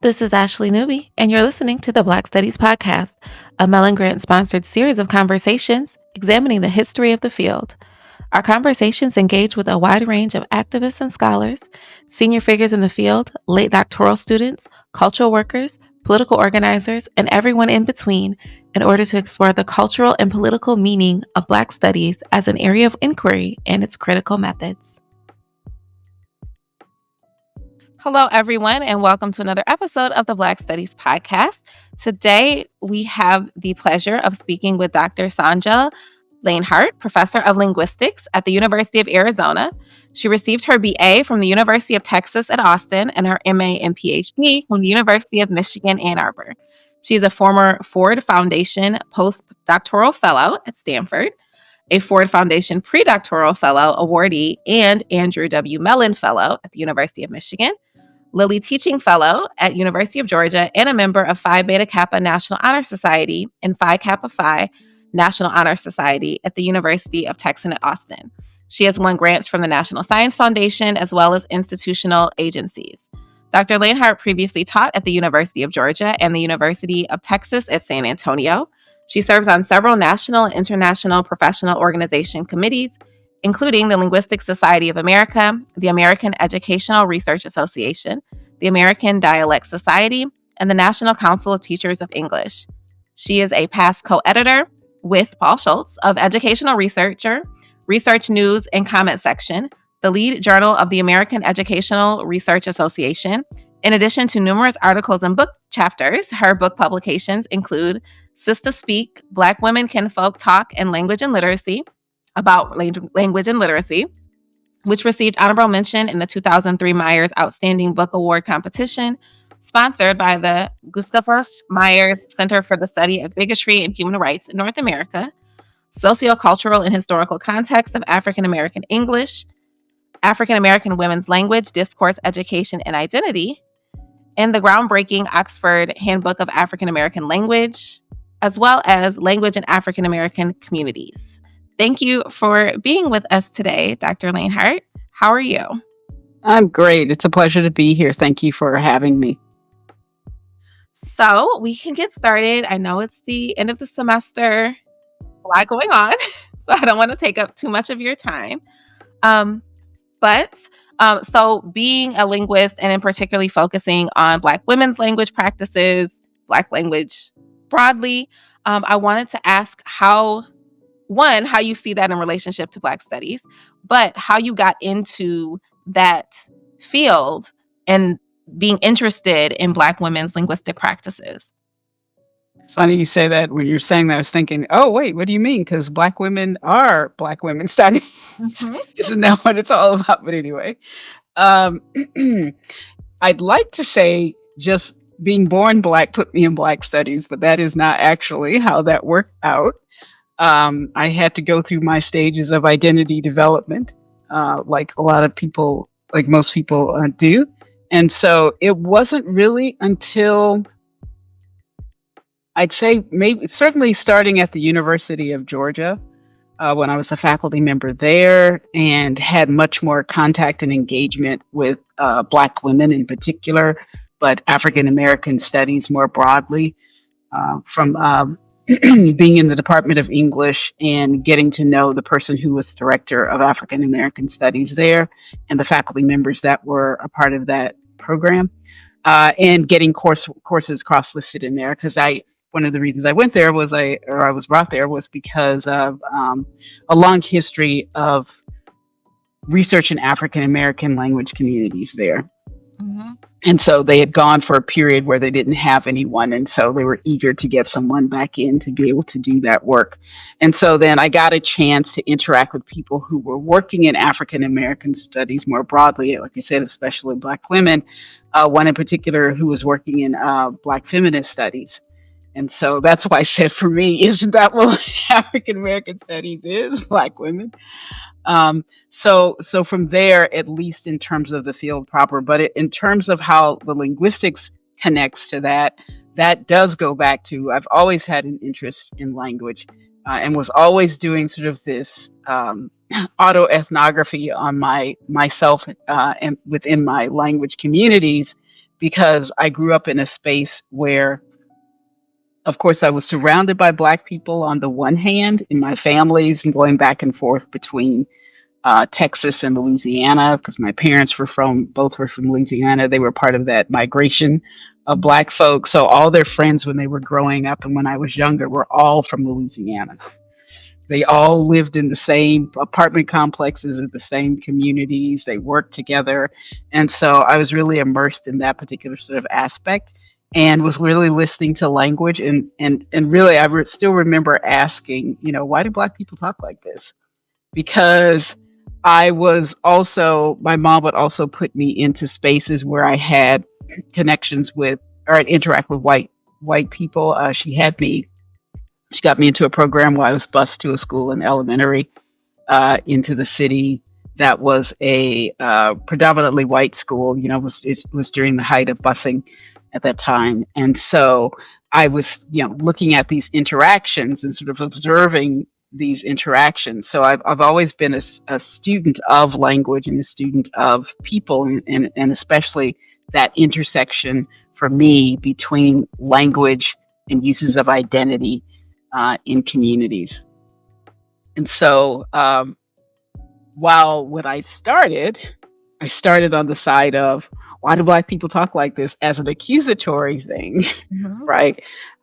This is Ashley Newby, and you're listening to the Black Studies Podcast, a Mellon Grant sponsored series of conversations examining the history of the field. Our conversations engage with a wide range of activists and scholars, senior figures in the field, late doctoral students, cultural workers, political organizers, and everyone in between in order to explore the cultural and political meaning of Black studies as an area of inquiry and its critical methods. Hello, everyone, and welcome to another episode of the Black Studies Podcast. Today, we have the pleasure of speaking with Dr. Sonja Lanehart, professor of linguistics at the University of Arizona. She received her BA from the University of Texas at Austin and her MA and PhD from the University of Michigan, Ann Arbor. She is a former Ford Foundation postdoctoral fellow at Stanford, a Ford Foundation predoctoral fellow awardee, and Andrew W. Mellon Fellow at the University of Michigan, Lilly Teaching Fellow at University of Georgia, and a member of Phi Beta Kappa National Honor Society and Phi Kappa Phi National Honor Society at the University of Texas at Austin. She has won grants from the National Science Foundation as well as institutional agencies. Dr. Lanehart previously taught at the University of Georgia and the University of Texas at San Antonio. She serves on several national and international professional organization committees, including the Linguistics Society of America, the American Educational Research Association, the American Dialect Society, and the National Council of Teachers of English. She is a past co-editor with Paul Schultz of Educational Researcher, Research News and Comment Section, the lead journal of the American Educational Research Association. In addition to numerous articles and book chapters, her book publications include Sister Speak, Black Women, Kinfolk Talk, and Language and Literacy, about language and literacy, which received honorable mention in the 2003 Myers Outstanding Book Award competition, sponsored by the Gustavus Myers Center for the Study of Bigotry and Human Rights in North America, Sociocultural and Historical Context of African American English, African American Women's Language, Discourse, Education, and Identity, and the groundbreaking Oxford Handbook of African American Language, as well as Language in African American Communities. Thank you for being with us today, Dr. Lanehart. How are you? I'm great. It's a pleasure to be here. Thank you for having me. So we can get started. I know it's the end of the semester, a lot going on, so I don't want to take up too much of your time. So being a linguist and in particularly focusing on Black women's language practices, Black language broadly, I wanted to ask how you see that in relationship to Black studies, but how you got into that field and being interested in Black women's linguistic practices. It's funny you say that. When you're saying that, I was thinking, oh, wait, what do you mean? Because Black women are Black women studies. Mm-hmm. Isn't that what it's all about? But anyway, I'd like to say just being born Black put me in Black studies, but that is not actually how that worked out. I had to go through my stages of identity development, like a lot of people, like most people do. And so it wasn't really until I'd say maybe certainly starting at the University of Georgia, when I was a faculty member there and had much more contact and engagement with Black women in particular, but African American studies more broadly, from being in the Department of English and getting to know the person who was director of African American studies there and the faculty members that were a part of that program, and getting courses cross-listed in there because one of the reasons I went there was I was brought there was because of a long history of research in African American language communities there. Mm-hmm. And so they had gone for a period where they didn't have anyone. And so they were eager to get someone back in to be able to do that work. And so then I got a chance to interact with people who were working in African American studies more broadly, like I said, especially Black women, one in particular who was working in Black feminist studies. And so that's why I said for me, isn't that what African American studies is? Black women. So from there, at least in terms of the field proper, but in terms of how the linguistics connects to that, that does go back to, I've always had an interest in language and was always doing sort of this autoethnography on myself and within my language communities because I grew up in a space where, of course, I was surrounded by Black people on the one hand in my families and going back and forth between Texas and Louisiana because my parents both were from Louisiana. They were part of that migration of Black folks. So all their friends when they were growing up and when I was younger were all from Louisiana. They all lived in the same apartment complexes or the same communities. They worked together. And so I was really immersed in that particular sort of aspect and was really listening to language. And really, still remember asking, why do Black people talk like this? Because my mom would also put me into spaces where I had connections with or I'd interact with white people. She got me into a program where I was bused to a school in elementary into the city that was a predominantly white school. It was during the height of busing at that time, and so I was, looking at these interactions and sort of observing these interactions. So I've always been a student of language and a student of people, and especially that intersection for me between language and uses of identity in communities. And so, while when I started on the side of why do Black people talk like this as an accusatory thing, Mhm. right?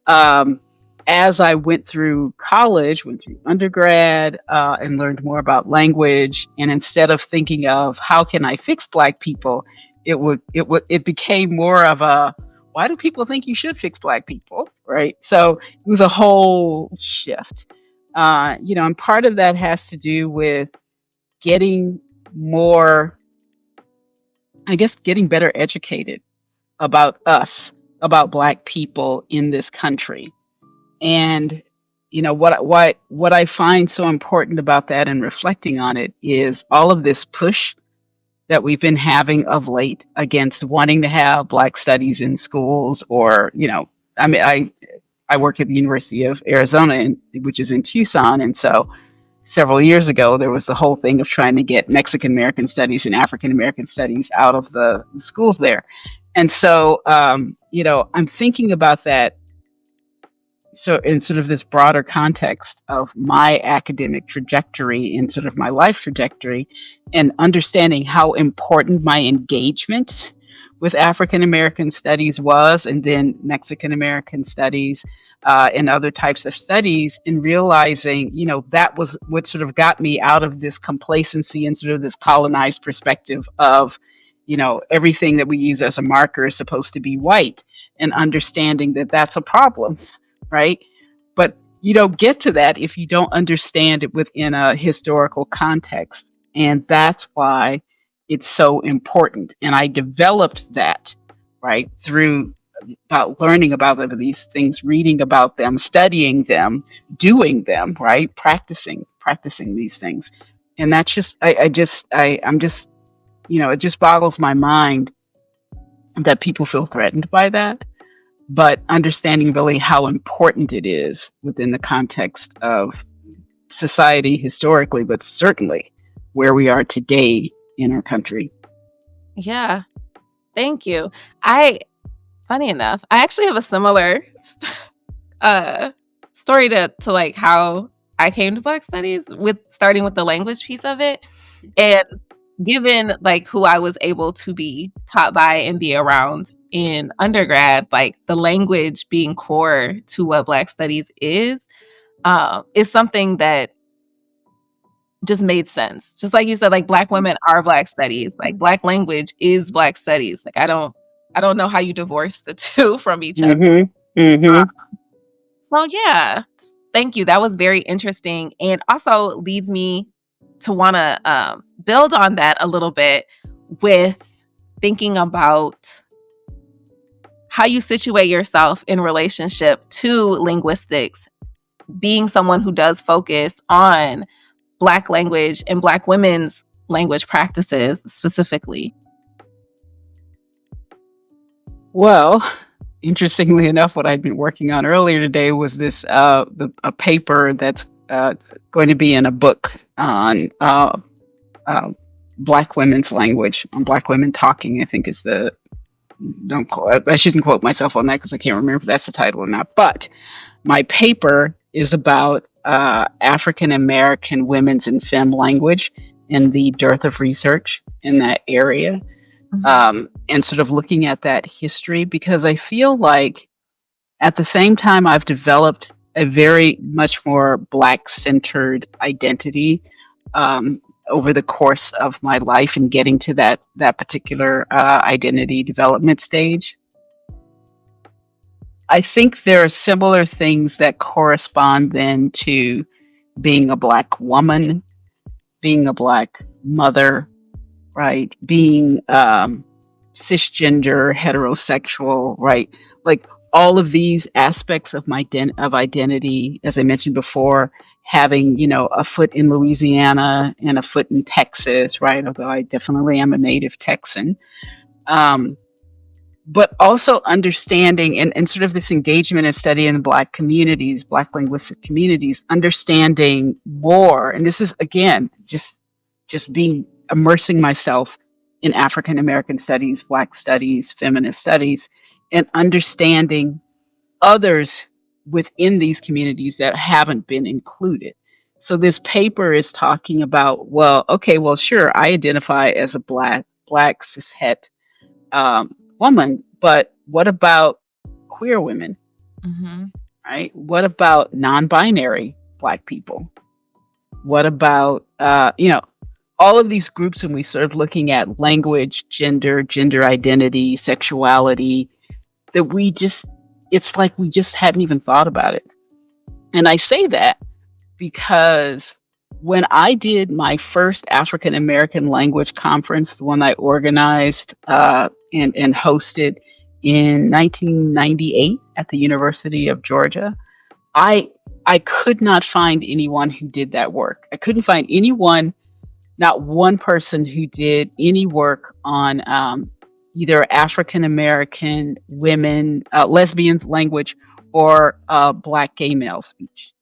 Um, as I went through college, went through undergrad, and learned more about language, and instead of thinking of how can I fix Black people, it became more of a why do people think you should fix Black people, right? So it was a whole shift, and part of that has to do with getting more, I guess, getting better educated about us, about Black people in this country. And what I find so important about that and reflecting on it is all of this push that we've been having of late against wanting to have Black studies in schools, or I mean, I work at the University of Arizona, which is in Tucson, and so several years ago there was the whole thing of trying to get Mexican American studies and African American studies out of the schools there. And so, I'm thinking about that, so in sort of this broader context of my academic trajectory and sort of my life trajectory, and understanding how important my engagement with African American studies was, and then Mexican American studies, and other types of studies, and realizing, that was what sort of got me out of this complacency and sort of this colonized perspective of, everything that we use as a marker is supposed to be white, and understanding that that's a problem, right? But you don't get to that if you don't understand it within a historical context. And that's why it's so important. And I developed that, right, through about learning about these things, reading about them, studying them, doing them, right, practicing these things. And that's just, I'm just, it just boggles my mind that people feel threatened by that, but understanding really how important it is within the context of society historically, but certainly where we are today in our country. Yeah. Thank you. Funny enough, I actually have a similar story to like how I came to Black Studies, with starting with the language piece of it. And given like who I was able to be taught by and be around in undergrad, like the language being core to what Black Studies is something that just made sense. Just like you said, like Black women are Black Studies, like Black language is Black Studies. Like I don't know how you divorce the two from each other. Mm-hmm. Mm-hmm. Well, yeah. Thank you. That was very interesting, and also leads me to want to build on that a little bit with thinking about how you situate yourself in relationship to linguistics, being someone who does focus on Black language and Black women's language practices specifically. Well, interestingly enough, what I'd been working on earlier today was a paper that's going to be in a book on Black women's language, on Black women talking, I think is the don't quote, I shouldn't quote myself on that because I can't remember if that's the title or not. But my paper is about African American women's and femme language and the dearth of research in that area, Mhm. and sort of looking at that history because I feel like at the same time I've developed a very much more Black centered identity um, over the course of my life and getting to that particular identity development stage. I think there are similar things that correspond then to being a Black woman, being a Black mother, right? Being cisgender, heterosexual, right? Like all of these aspects of my of identity, as I mentioned before, having a foot in Louisiana and a foot in Texas, right? Although I definitely am a native Texan. Um, but also understanding and sort of this engagement and study in Black communities, Black linguistic communities, understanding more. And this is again just being immersing myself in African American studies, Black studies, feminist studies, and understanding others within these communities that haven't been included. So this paper is talking about, well, okay, well, sure, I identify as a black cishet woman, but what about queer women, Mhm. right? What about non-binary Black people? What about all of these groups when we start looking at language, gender identity, sexuality, that we just it's like we just hadn't even thought about it. And I say that because when I did my first African American language conference, the one I organized and hosted in 1998 at the University of Georgia, I I could not find anyone who did that work. I couldn't find anyone, not one person who did any work on either African American women, lesbians language, or Black gay male speech.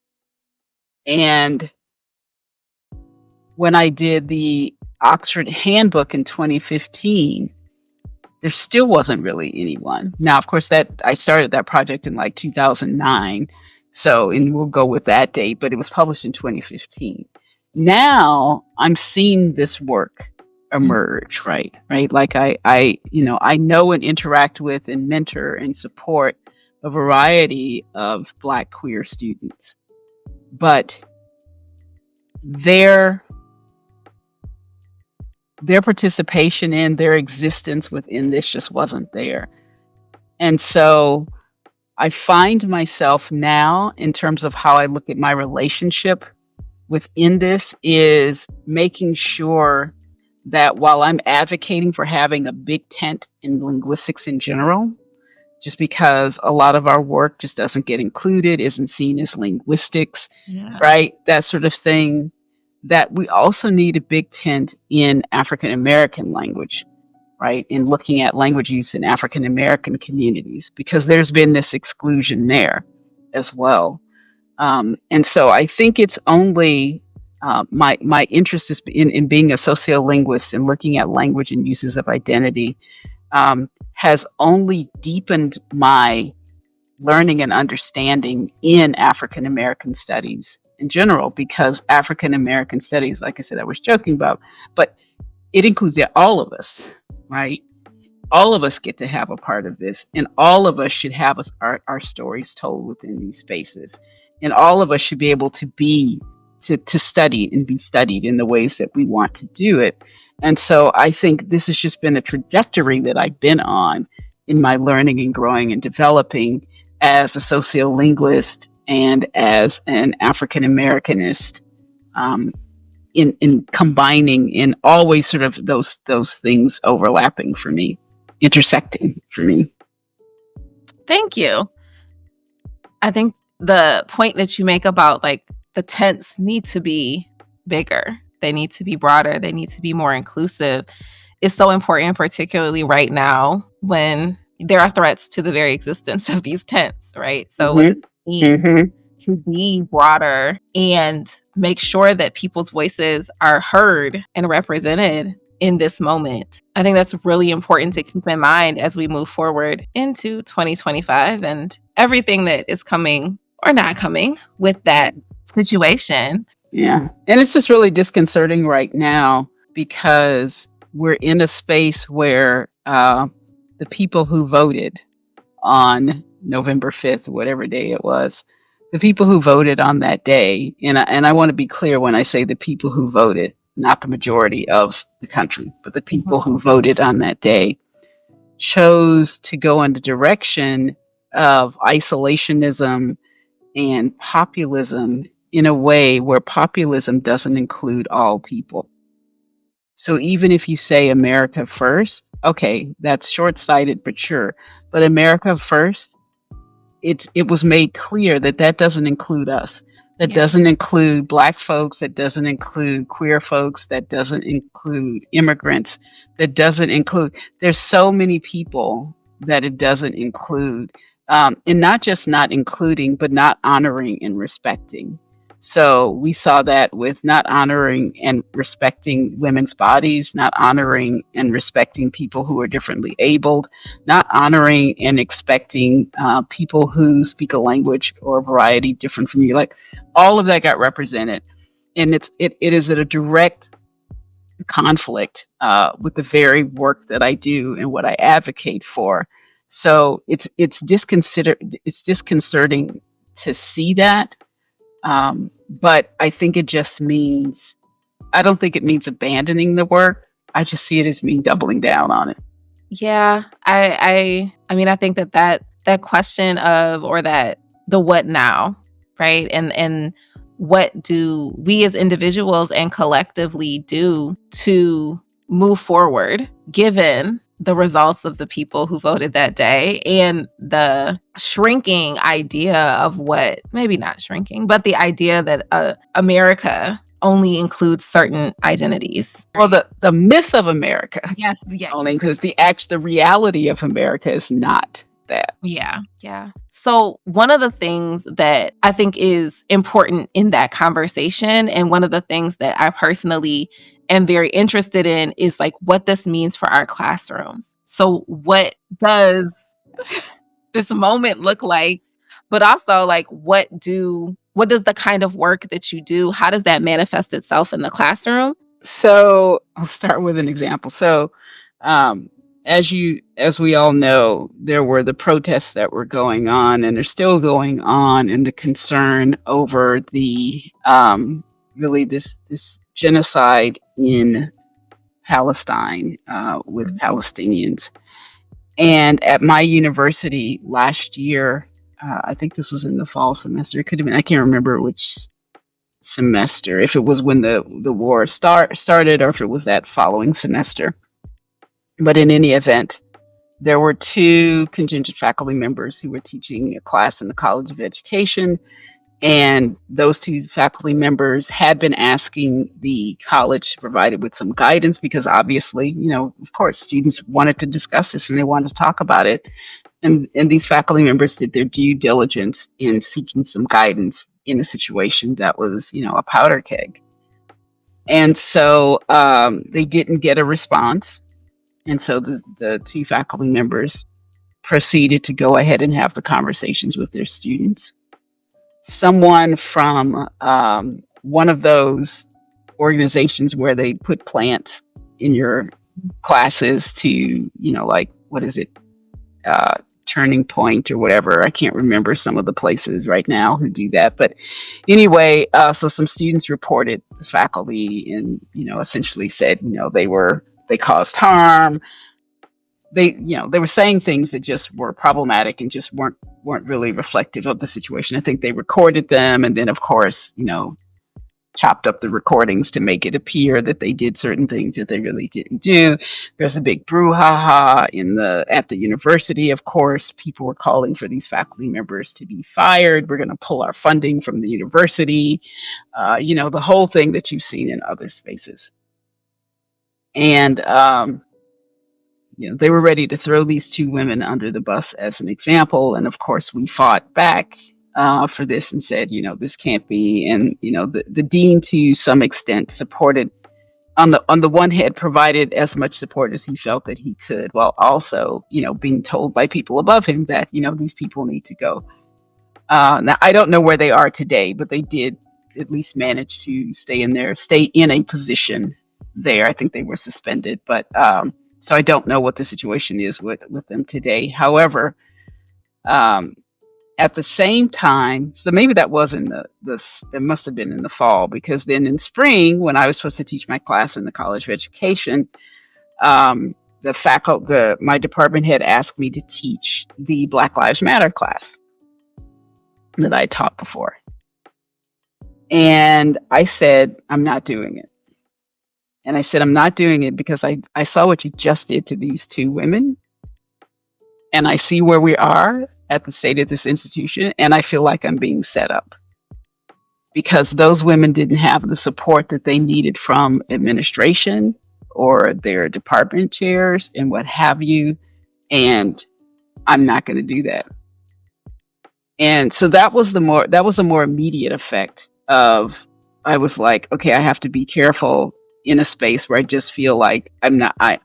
And when I did the Oxford Handbook in 2015, there still wasn't really anyone. Now, of course, that I started that project in like 2009, so and we'll go with that date, but it was published in 2015. Now I'm seeing this work emerge, right? Right, like I know and interact with and mentor and support a variety of Black queer students, but their their participation in their existence within this just wasn't there. And so I find myself now, in terms of how I look at my relationship within this, is making sure that while I'm advocating for having a big tent in linguistics in general, just because a lot of our work just doesn't get included, isn't seen as linguistics, Yeah. right? That sort of thing, that we also need a big tent in African American language, right? In looking at language use in African American communities, because there's been this exclusion there as well. And so I think it's only my interest is in being a sociolinguist and looking at language and uses of identity has only deepened my learning and understanding in African American studies in general, because African American studies, like I said, I was joking about, but it includes all of us, right? All of us get to have a part of this, and all of us should have our stories told within these spaces, and all of us should be able to to study and be studied in the ways that we want to do it. And so I think this has just been a trajectory that I've been on in my learning and growing and developing as a sociolinguist and as an African Americanist, um, in combining in always sort of those things overlapping for me, intersecting for me. Thank you. I think the point that you make about like the tents need to be bigger, they need to be broader, they need to be more inclusive is so important, particularly right now when there are threats to the very existence of these tents, right? So what Mm-hmm. we need Mm-hmm. to be broader and make sure that people's voices are heard and represented in this moment. I think that's really important to keep in mind as we move forward into 2025 and everything that is coming or not coming with that situation. Yeah. And it's just really disconcerting right now because we're in a space where the people who voted on November 5th, whatever day it was, the people who voted on that day, and I want to be clear when I say the people who voted, not the majority of the country, but the people who voted on that day, chose to go in the direction of isolationism and populism in a way where populism doesn't include all people. So even if you say America first, okay, that's short sighted, but sure. But America first, it was made clear that that doesn't include us. That Yeah. doesn't include Black folks. That doesn't include queer folks. That doesn't include immigrants. That doesn't include. There's so many people that it doesn't include, and not just not including, but not honoring and respecting. So we saw that with not honoring and respecting women's bodies, not honoring and respecting people who are differently abled, not honoring and expecting people who speak a language or a variety different from you. Like all of that got represented, and it is at a direct conflict with the very work that I do and what I advocate for. So it's disconcerting to see that, but I think it just means I don't think it means abandoning the work. I just see it as me doubling down on it. Yeah, I mean, I think that question of or that the what now, right? And what do we as individuals and collectively do to move forward given the results of the people who voted that day and the shrinking idea of what maybe not shrinking, but the idea that America only includes certain identities. Well, the myth of America Yes, yeah, only includes the reality of America is not that. yeah, yeah. So, one of the things that I think is important in that conversation, and one of the things that I personally am very interested in, is like what this means for our classrooms. So, what does this moment look like? But also, like, what does the kind of work that you do, how does that manifest itself in the classroom? So I'll start with an example. So, um, as we all know, there were the protests that were going on, and they're still going on, and the concern over the really this genocide in Palestine with Palestinians. And at my university last year, I think this was in the fall semester. It could have been, I can't remember which semester, if it was when the war started or if it was that following semester. But in any event, there were two contingent faculty members who were teaching a class in the College of Education. And those two faculty members had been asking the college to provide it with some guidance because obviously, of course, students wanted to discuss this and they wanted to talk about it. And these faculty members did their due diligence in seeking some guidance in a situation that was, a powder keg. And so they didn't get a response. And so the two faculty members proceeded to go ahead and have the conversations with their students. Someone from one of those organizations where they put plants in your classes to, like, what is it? Turning Point or whatever. I can't remember some of the places right now who do that. But anyway, so some students reported the faculty and, essentially said, they caused harm. They were saying things that just were problematic and just weren't really reflective of the situation. I think they recorded them and then of course, chopped up the recordings to make it appear that they did certain things that they really didn't do. There's a big brouhaha at the university. Of course, people were calling for these faculty members to be fired. We're going to pull our funding from the university. The whole thing that you've seen in other spaces. And they were ready to throw these two women under the bus as an example. And of course, we fought back for this and said, this can't be. And, the dean, to some extent, supported on the one hand provided as much support as he felt that he could, while also, being told by people above him that, these people need to go. Now I don't know where they are today, but they did at least manage to stay in a position there. I think they were suspended, but so I don't know what the situation is with them today. However, um, at the same time, so maybe that was in that must have been in the fall, because then in spring, when I was supposed to teach my class in the College of Education, my department had asked me to teach the Black Lives Matter class that I taught before. And I said, I'm not doing it. And I said, I'm not doing it because I saw what you just did to these two women. And I see where we are at the state of this institution. And I feel like I'm being set up because those women didn't have the support that they needed from administration or their department chairs and what have you. And I'm not going to do that. And so that was the more immediate effect of, I was like, okay, I have to be careful in a space where I just feel like I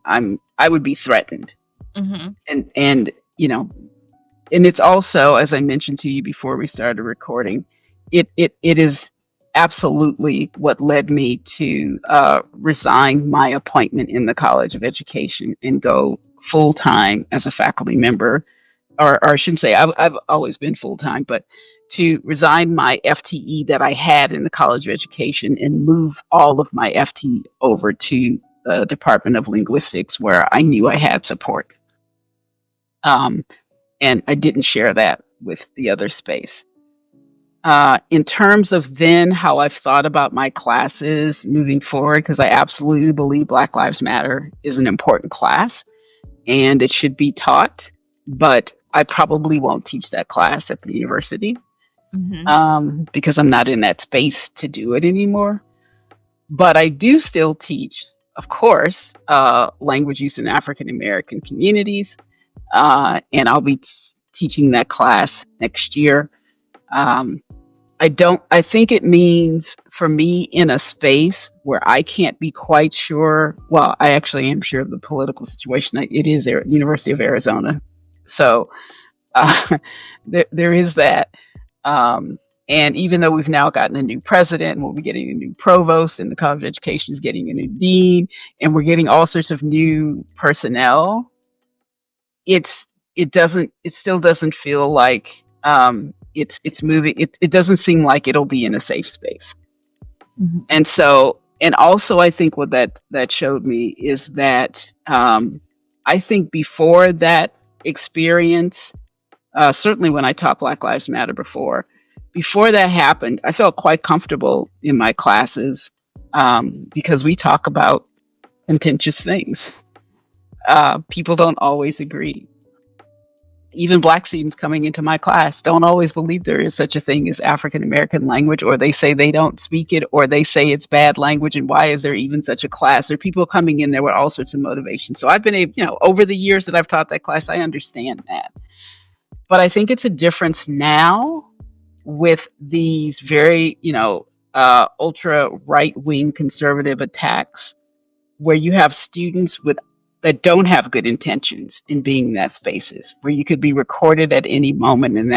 would be threatened. Mm-hmm. And and it's also, as I mentioned to you before we started recording, it is absolutely what led me to resign my appointment in the College of Education and go full time as a faculty member, or I shouldn't say I've always been full time, but to resign my FTE that I had in the College of Education and move all of my FTE over to the Department of Linguistics, where I knew I had support. And I didn't share that with the other space. In terms of then how I've thought about my classes moving forward, because I absolutely believe Black Lives Matter is an important class and it should be taught, but I probably won't teach that class at the university because I'm not in that space to do it anymore. But I do still teach, of course, language use in African American communities, and I'll be teaching that class next year. Um, I think it means for me in a space where I can't be quite sure. Well, I actually am sure of the political situation. It is University of Arizona. So there is that. And even though we've now gotten a new president, we'll be getting a new provost, and the College of Education is getting a new dean, and we're getting all sorts of new personnel, it still doesn't feel like it's moving. It doesn't seem like it'll be in a safe space. Mm-hmm. And also I think what that showed me is that I think before that experience, certainly when I taught Black Lives Matter before that happened, I felt quite comfortable in my classes because we talk about contentious things. People don't always agree. Even Black students coming into my class don't always believe there is such a thing as African American language, or they say they don't speak it, or they say it's bad language, and why is there even such a class? There are people coming in there with all sorts of motivations. So I've been able, over the years that I've taught that class, I understand that. But I think it's a difference now with these very, ultra right-wing conservative attacks, where you have students that don't have good intentions in being in that spaces, where you could be recorded at any moment, and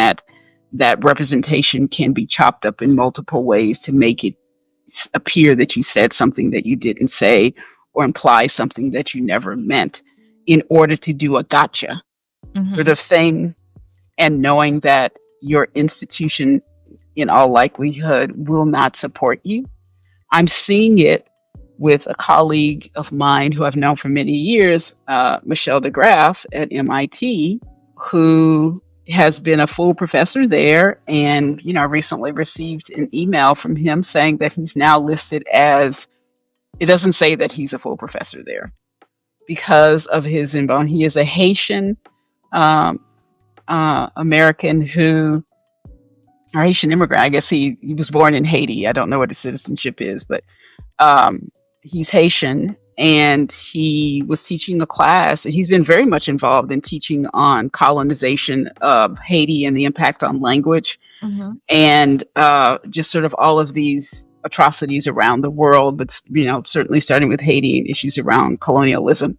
that representation can be chopped up in multiple ways to make it appear that you said something that you didn't say, or imply something that you never meant, in order to do a gotcha sort of thing. And knowing that your institution, in all likelihood, will not support you. I'm seeing it with a colleague of mine who I've known for many years, Michelle DeGraff at MIT, who has been a full professor there. And, I recently received an email from him saying that he's now listed as, it doesn't say that he's a full professor there because of his involvement. He is a Haitian American or Haitian immigrant. I guess he was born in Haiti. I don't know what his citizenship is, but he's Haitian, and he was teaching the class. He's been very much involved in teaching on colonization of Haiti and the impact on language, and just sort of all of these atrocities around the world, but certainly starting with Haiti and issues around colonialism.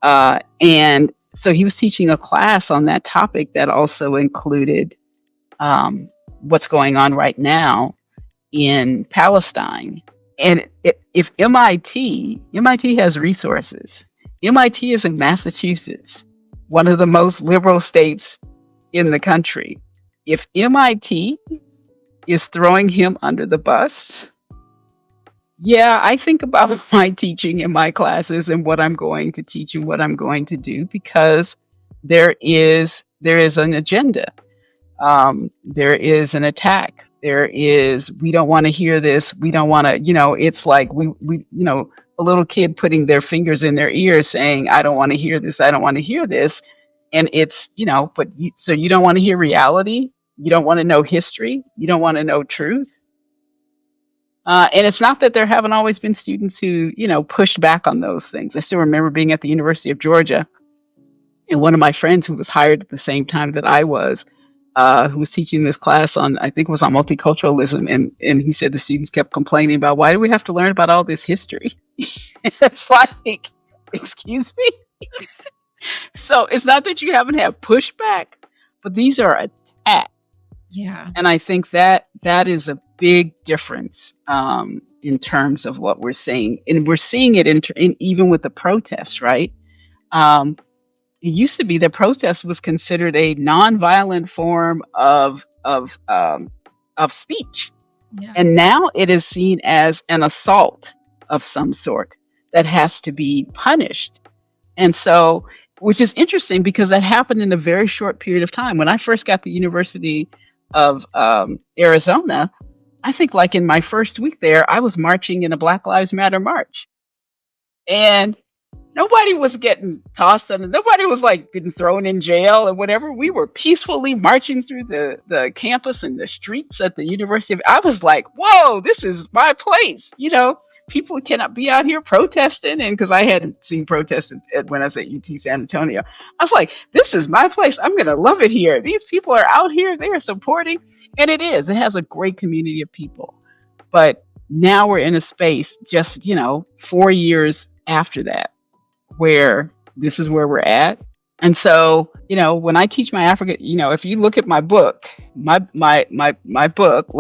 And so he was teaching a class on that topic that also included what's going on right now in Palestine. And if MIT has resources. MIT is in Massachusetts, one of the most liberal states in the country. If MIT is throwing him under the bus, yeah, I think about my teaching in my classes and what I'm going to teach and what I'm going to do, because there is an agenda. There is an attack. We don't want to hear this. We don't want to, it's like a little kid putting their fingers in their ears saying, I don't want to hear this. I don't want to hear this. And it's, so you don't want to hear reality. You don't want to know history. You don't want to know truth. And it's not that there haven't always been students who, pushed back on those things. I still remember being at the University of Georgia, and one of my friends who was hired at the same time that I was, who was teaching this class on, I think it was on multiculturalism, and he said the students kept complaining about, why do we have to learn about all this history? It's like, excuse me. So it's not that you haven't had pushback, but these are attacks. Yeah. And I think that is a big difference in terms of what we're seeing, and we're seeing it in even with the protests, right? It used to be that protest was considered a nonviolent form of speech, Yeah. and now it is seen as an assault of some sort that has to be punished. And so, which is interesting because that happened in a very short period of time. When I first got to the University of Arizona, I think like in my first week there, I was marching in a Black Lives Matter march. And nobody was getting tossed and nobody was like getting thrown in jail or whatever. We were peacefully marching through the campus and the streets at the university. I was like, whoa, this is my place. People cannot be out here protesting. And because I hadn't seen protests when I was at UT San Antonio, I was like, this is my place. I'm going to love it here. These people are out here. They are supporting. And it is. It has a great community of people. But now we're in a space just, 4 years after that, where this is where we're at. And so, when I teach my African, if you look at my book, my book,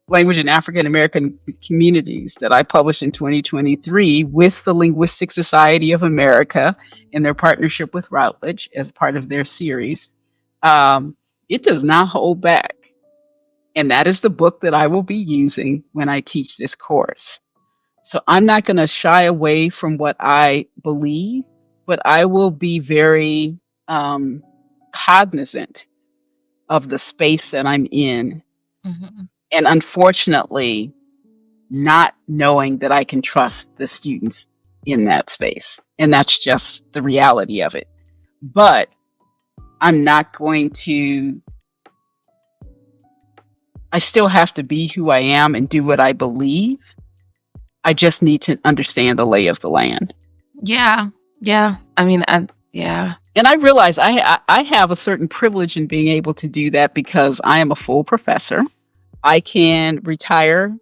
Language in African American Communities, that I published in 2023 with the Linguistic Society of America in their partnership with Routledge as part of their series, it does not hold back. And that is the book that I will be using when I teach this course. So I'm not going to shy away from what I believe, but I will be very cognizant of the space that I'm in. Mm-hmm. And unfortunately, not knowing that I can trust the students in that space. And that's just the reality of it. But I'm not going to, I still have to be who I am and do what I believe. I just need to understand the lay of the land. Yeah. Yeah. I mean, yeah. And I realize I have a certain privilege in being able to do that because I am a full professor. I can retire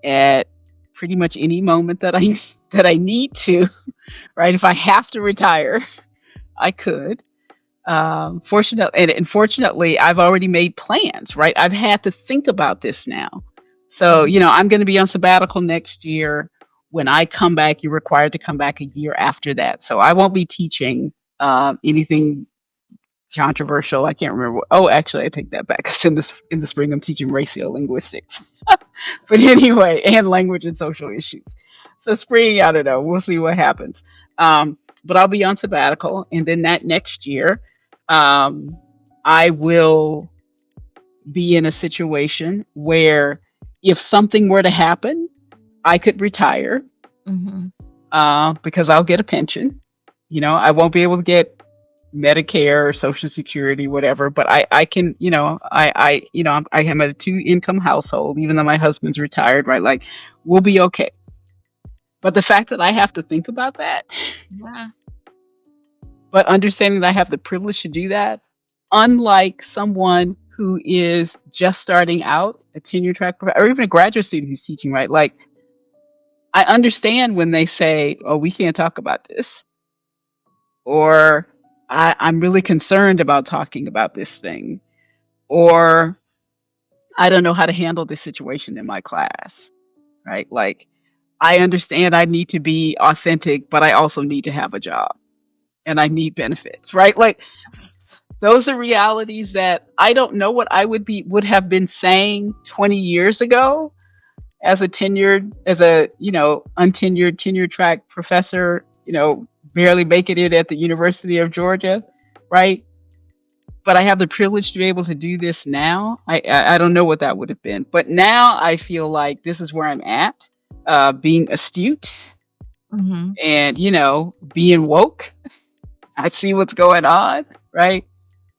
at pretty much any moment that I need to, right? If I have to retire, I could. Fortunately, I've already made plans, right? I've had to think about this now. So, I'm going to be on sabbatical next year. When I come back, you're required to come back a year after that. So I won't be teaching anything controversial. I can't remember. Oh, actually, I take that back. 'Cause in the spring, I'm teaching racial linguistics. But anyway, and language and social issues. So spring, I don't know. We'll see what happens. But I'll be on sabbatical, and then that next year, I will be in a situation where if something were to happen, I could retire because I'll get a pension. I won't be able to get Medicare or Social Security, whatever, but I can, I am a 2-income household, even though my husband's retired, right? Like, we'll be okay. But the fact that I have to think about that, Yeah. but understanding that I have the privilege to do that, unlike someone who is just starting out, a tenure track, or even a graduate student who's teaching, right? Like, I understand when they say, "Oh, we can't talk about this," or I'm really concerned about talking about this thing, or I don't know how to handle this situation in my class, right? Like, I understand I need to be authentic, but I also need to have a job and I need benefits, right? Like, those are realities that I don't know what I would have been saying 20 years ago as a untenured tenure track professor, barely making it at the University of Georgia, right? But I have the privilege to be able to do this now. I don't know what that would have been, but now I feel like this is where I'm at, being astute Mm-hmm. and being woke. I see what's going on, right?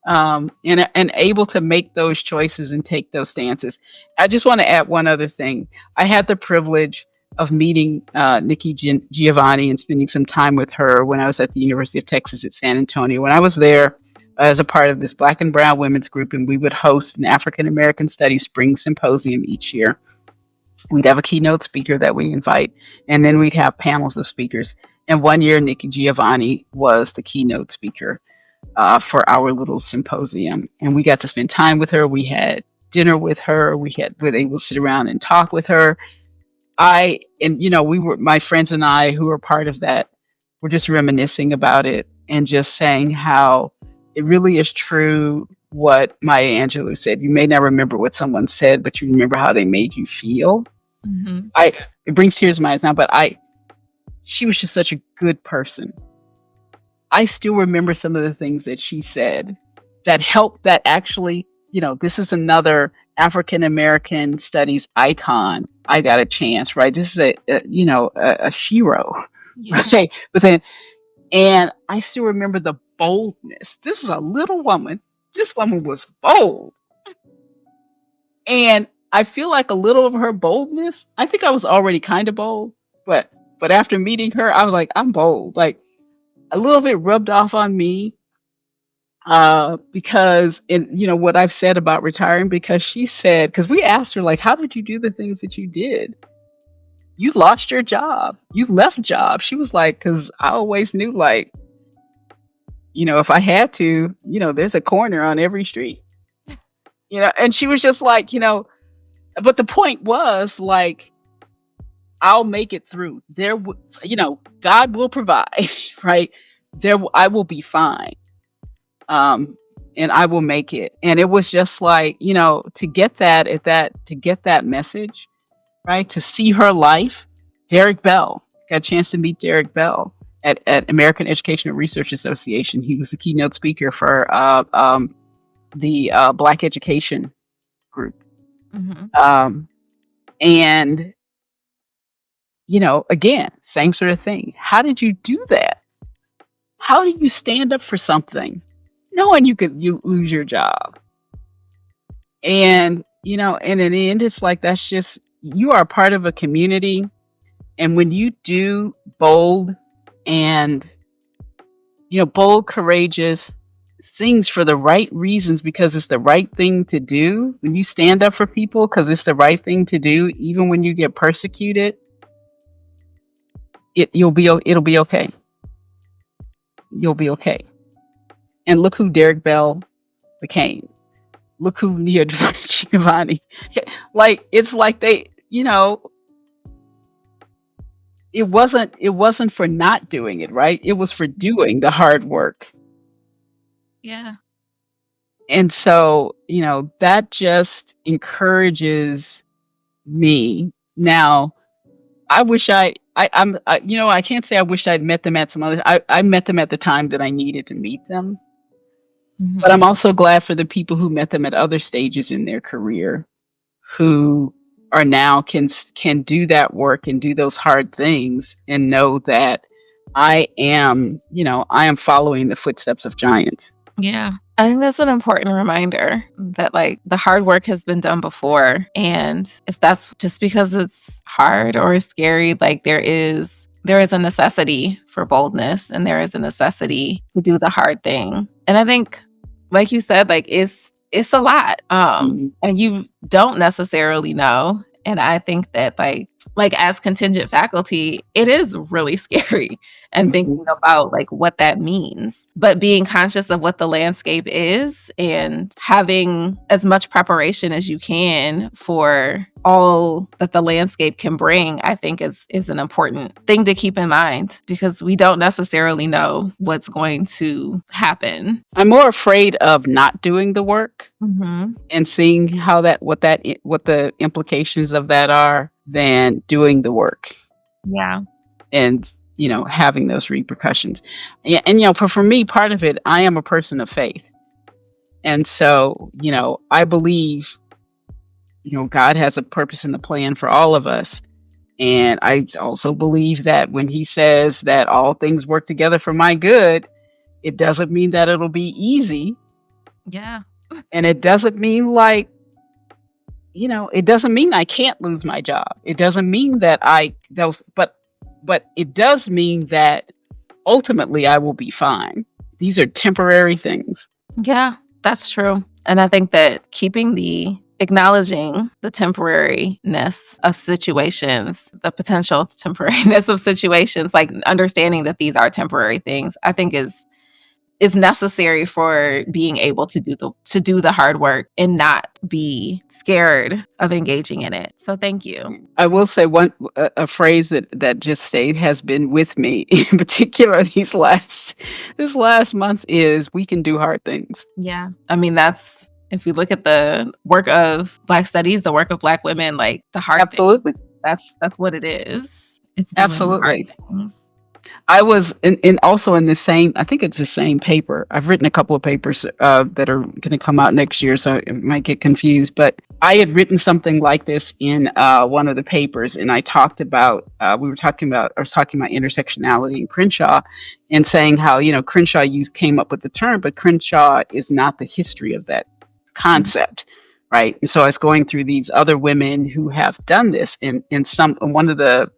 And able to make those choices and take those stances. I just want to add one other thing. I had the privilege of meeting Nikki Giovanni and spending some time with her when I was at the University of Texas at San Antonio. When I was there as a part of this Black and Brown women's group, and we would host an African American Studies Spring Symposium each year. We'd have a keynote speaker that we invite, and then we'd have panels of speakers. And one year, Nikki Giovanni was the keynote speaker for our little symposium, and we got to spend time with her. We had dinner with her. We were able to sit around and talk with her. We were, my friends and I who were part of that, were just reminiscing about it and just saying how it really is true what Maya Angelou said. You may not remember what someone said, but you remember how they made you feel. Mm-hmm. It brings tears to my eyes now, but she was just such a good person. I still remember some of the things that she said that helped, that actually, this is another African American studies icon. I got a chance, right? This is a shero, Yeah. right? But then, and I still remember the boldness. This is a little woman. This woman was bold. And I feel like a little of her boldness, I think I was already kind of bold, but after meeting her, I was like, I'm bold. Like, a little bit rubbed off on me, because what I've said about retiring, because she said, because we asked her, like, how did you do the things that you did? You lost your job, you left job. She was like, because I always knew, like, if I had to, there's a corner on every street, and she was just like, but the point was, like, I'll make it through there. God will provide, right? I will be fine. And I will make it. And it was just like, to get that message, right? To see her life. Derek Bell, got a chance to meet Derek Bell at American Educational Research Association. He was the keynote speaker for the Black Education group. Mm-hmm. And, again, same sort of thing. How did you do that? How do you stand up for something knowing you lose your job? And and in the end, it's like, that's just, you are a part of a community, and when you do bold and bold, courageous things for the right reasons, because it's the right thing to do, when you stand up for people because it's the right thing to do, even when you get persecuted, it'll be okay. You'll be okay. And look who Derek Bell became. Look who Nia Giovanni. Like, it's like they, it wasn't for not doing it, right? It was for doing the hard work. Yeah. And so, that just encourages me. Now, I wish I can't say I wish I'd met them at some other, I met them at the time that I needed to meet them. Mm-hmm. But I'm also glad for the people who met them at other stages in their career, who are now can do that work and do those hard things and know that I am following the footsteps of giants. Yeah. I think that's an important reminder that, like, the hard work has been done before. And if that's just because it's hard or scary, like, there is a necessity for boldness, and there is a necessity to do the hard thing. And I think, like you said, like, it's it's a lot. Mhm. And you don't necessarily know. And I think that like as contingent faculty, it is really scary and Mhm. thinking about like what that means. But being conscious of what the landscape is and having as much preparation as you can for all that the landscape can bring, I think is an important thing to keep in mind because we don't necessarily know what's going to happen. I'm more afraid of not doing the work Mhm. and seeing how what the implications of that are than doing the work Yeah. and having those repercussions. And for me, part of it, I am a person of faith, and so I believe God has a purpose and a plan for all of us. And I also believe that when he says that all things work together for my good, it doesn't mean that it'll be easy. Yeah. And it doesn't mean it doesn't mean I can't lose my job. It doesn't mean that but it does mean that ultimately I will be fine. These are temporary things. Yeah, that's true. And I think that acknowledging the temporariness of situations, the potential temporariness of situations, like understanding that these are temporary things, I think is necessary for being able to do the hard work and not be scared of engaging in it. So thank you. I will say a phrase that just stayed has been with me in particular this last month is we can do hard things. Yeah. I mean, that's if we look at the work of Black studies, the work of Black women, like the hard thing, Absolutely. that's what it is. It's doing the hard Absolutely. things. I was also in the same, I think it's the same paper. I've written a couple of papers that are going to come out next year, so it might get confused. But I had written something like this in one of the papers, and I talked about, I was talking about intersectionality in Crenshaw and saying how, Crenshaw came up with the term, but Crenshaw is not the history of that Mhm. concept. Right. And so I was going through these other women who have done this, and one of the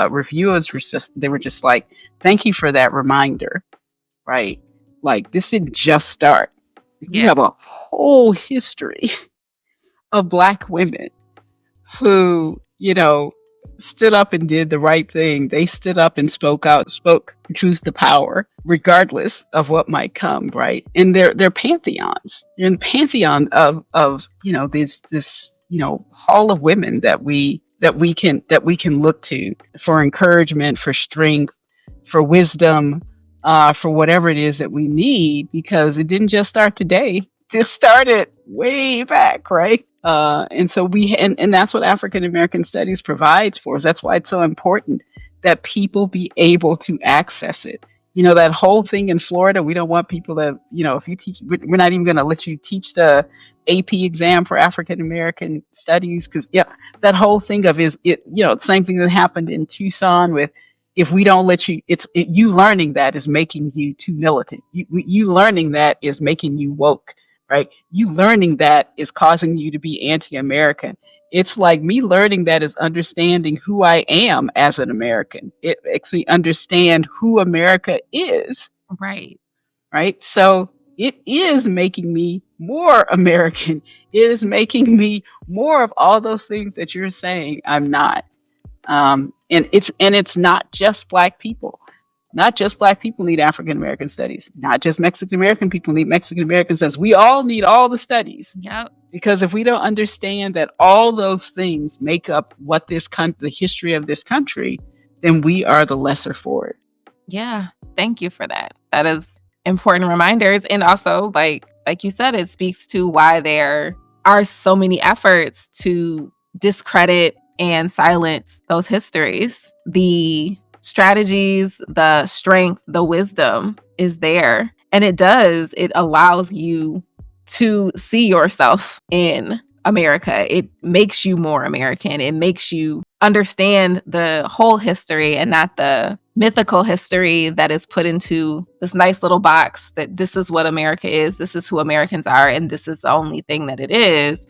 reviewers they were just like, thank you for that reminder, right? Like, this didn't just start. We Yeah. have a whole history of Black women who, stood up and did the right thing. They stood up and spoke out, spoke truth to power, regardless of what might come, right? And they're pantheons. They're in the pantheon of this hall of women that we can look to for encouragement, for strength, for wisdom, for whatever it is that we need, because it didn't just start today. This started way back, right? And so and that's what African American Studies provides for us. That's why it's so important that people be able to access it. That whole thing in Florida, we don't want people to, if you teach, we're not even going to let you teach the AP exam for African American Studies, because that whole thing of same thing that happened in Tucson with, if we don't let you, you learning that is making you too militant. You learning that is making you woke, right? You learning that is causing you to be anti-American. It's like me learning that is understanding who I am as an American. It makes me understand who America is, Right. right? So it is making me more American. It is making me more of all those things that you're saying I'm not. And it's not just Black people. Not just Black people need African American studies. Not just Mexican American people need Mexican American studies. We all need all the studies, Yep. because if we don't understand that all those things make up the history of this country, then we are the lesser for it. Yeah. Thank you for that. That is important reminders. And also, like you said, it speaks to why there are so many efforts to discredit and silence those histories. The strategies, the strength, the wisdom is there. And it allows you to see yourself in America. It makes you more American. It makes you understand the whole history and not the mythical history that is put into this nice little box that this is what America is, this is who Americans are, and this is the only thing that it is,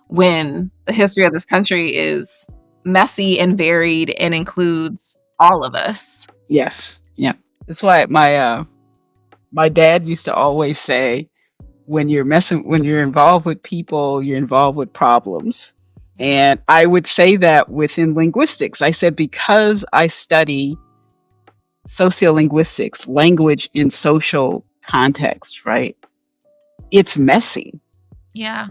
when the history of this country is messy and varied and includes all of us. Yes. Yeah. That's why my dad used to always say, when you're involved with people, you're involved with problems. And I would say that within linguistics, I said because I study sociolinguistics, language in social context, right? It's messy Yeah.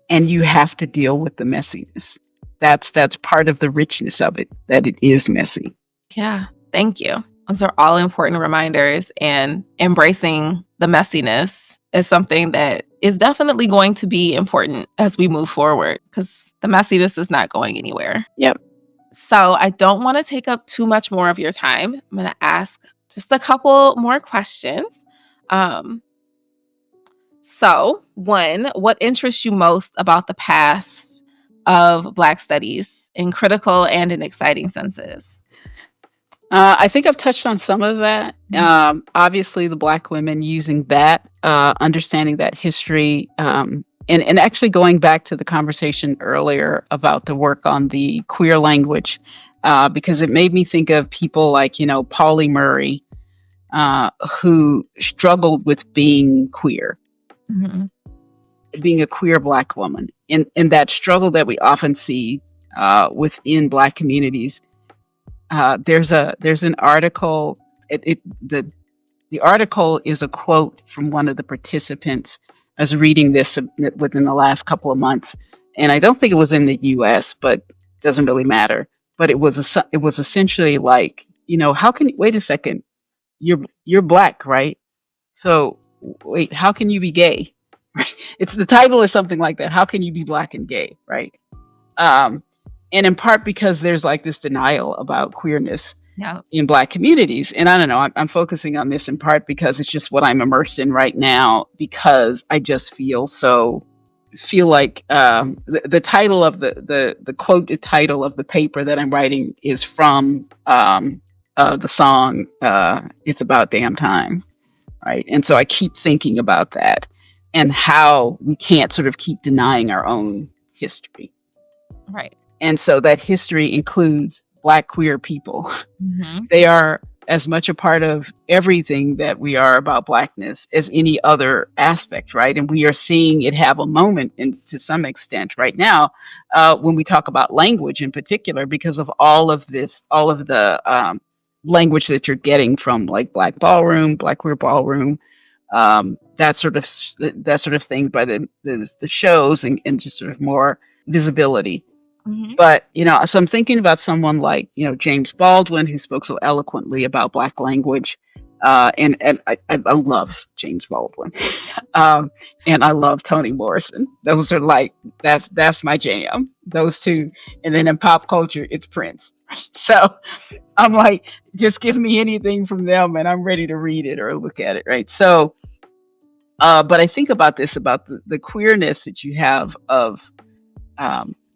and you have to deal with the messiness. That's part of the richness of it, that it is messy. Yeah. Thank you. Those are all important reminders, and embracing the messiness is something that is definitely going to be important as we move forward because the messiness is not going anywhere. Yep. So I don't want to take up too much more of your time. I'm going to ask just a couple more questions. Um, one, what interests you most about the past of Black studies in critical and in exciting senses? I think I've touched on some of that. Obviously, the Black women using that, understanding that history, and actually going back to the conversation earlier about the work on the queer language, because it made me think of people like, Pauli Murray, who struggled with being queer, Mhm. being a queer Black woman, and that struggle that we often see within Black communities. There's an article. The article is a quote from one of the participants. I was reading this within the last couple of months, and I don't think it was in the U.S., but it doesn't really matter. But it was essentially like, how can wait a second, you're Black, right? So wait, how can you be gay? It's the title is something like that. How can you be Black and gay, right? Um, and in part because there's like this denial about queerness Yeah. in Black communities. And I don't know, I'm focusing on this in part because it's just what I'm immersed in right now, because I just feel like the title of the quoted title of the paper that I'm writing is from the song "It's About Damn Time," right? And so I keep thinking about that and how we can't sort of keep denying our own history. Right. And so that history includes Black queer people. Mhm. They are as much a part of everything that we are about Blackness as any other aspect, right? And we are seeing it have a moment, and to some extent, right now, when we talk about language in particular, because of all of this, all of the language that you're getting from like Black ballroom, Black queer ballroom, that sort of thing, by the shows and just sort of more visibility. Mhm. But, so I'm thinking about someone like, James Baldwin, who spoke so eloquently about Black language. And I love James Baldwin. um, and I love Toni Morrison. Those are like, that's my jam, those two. And then in pop culture, it's Prince. So I'm like, just give me anything from them and I'm ready to read it or look at it, right? So, but I think about this, about the queerness that you have of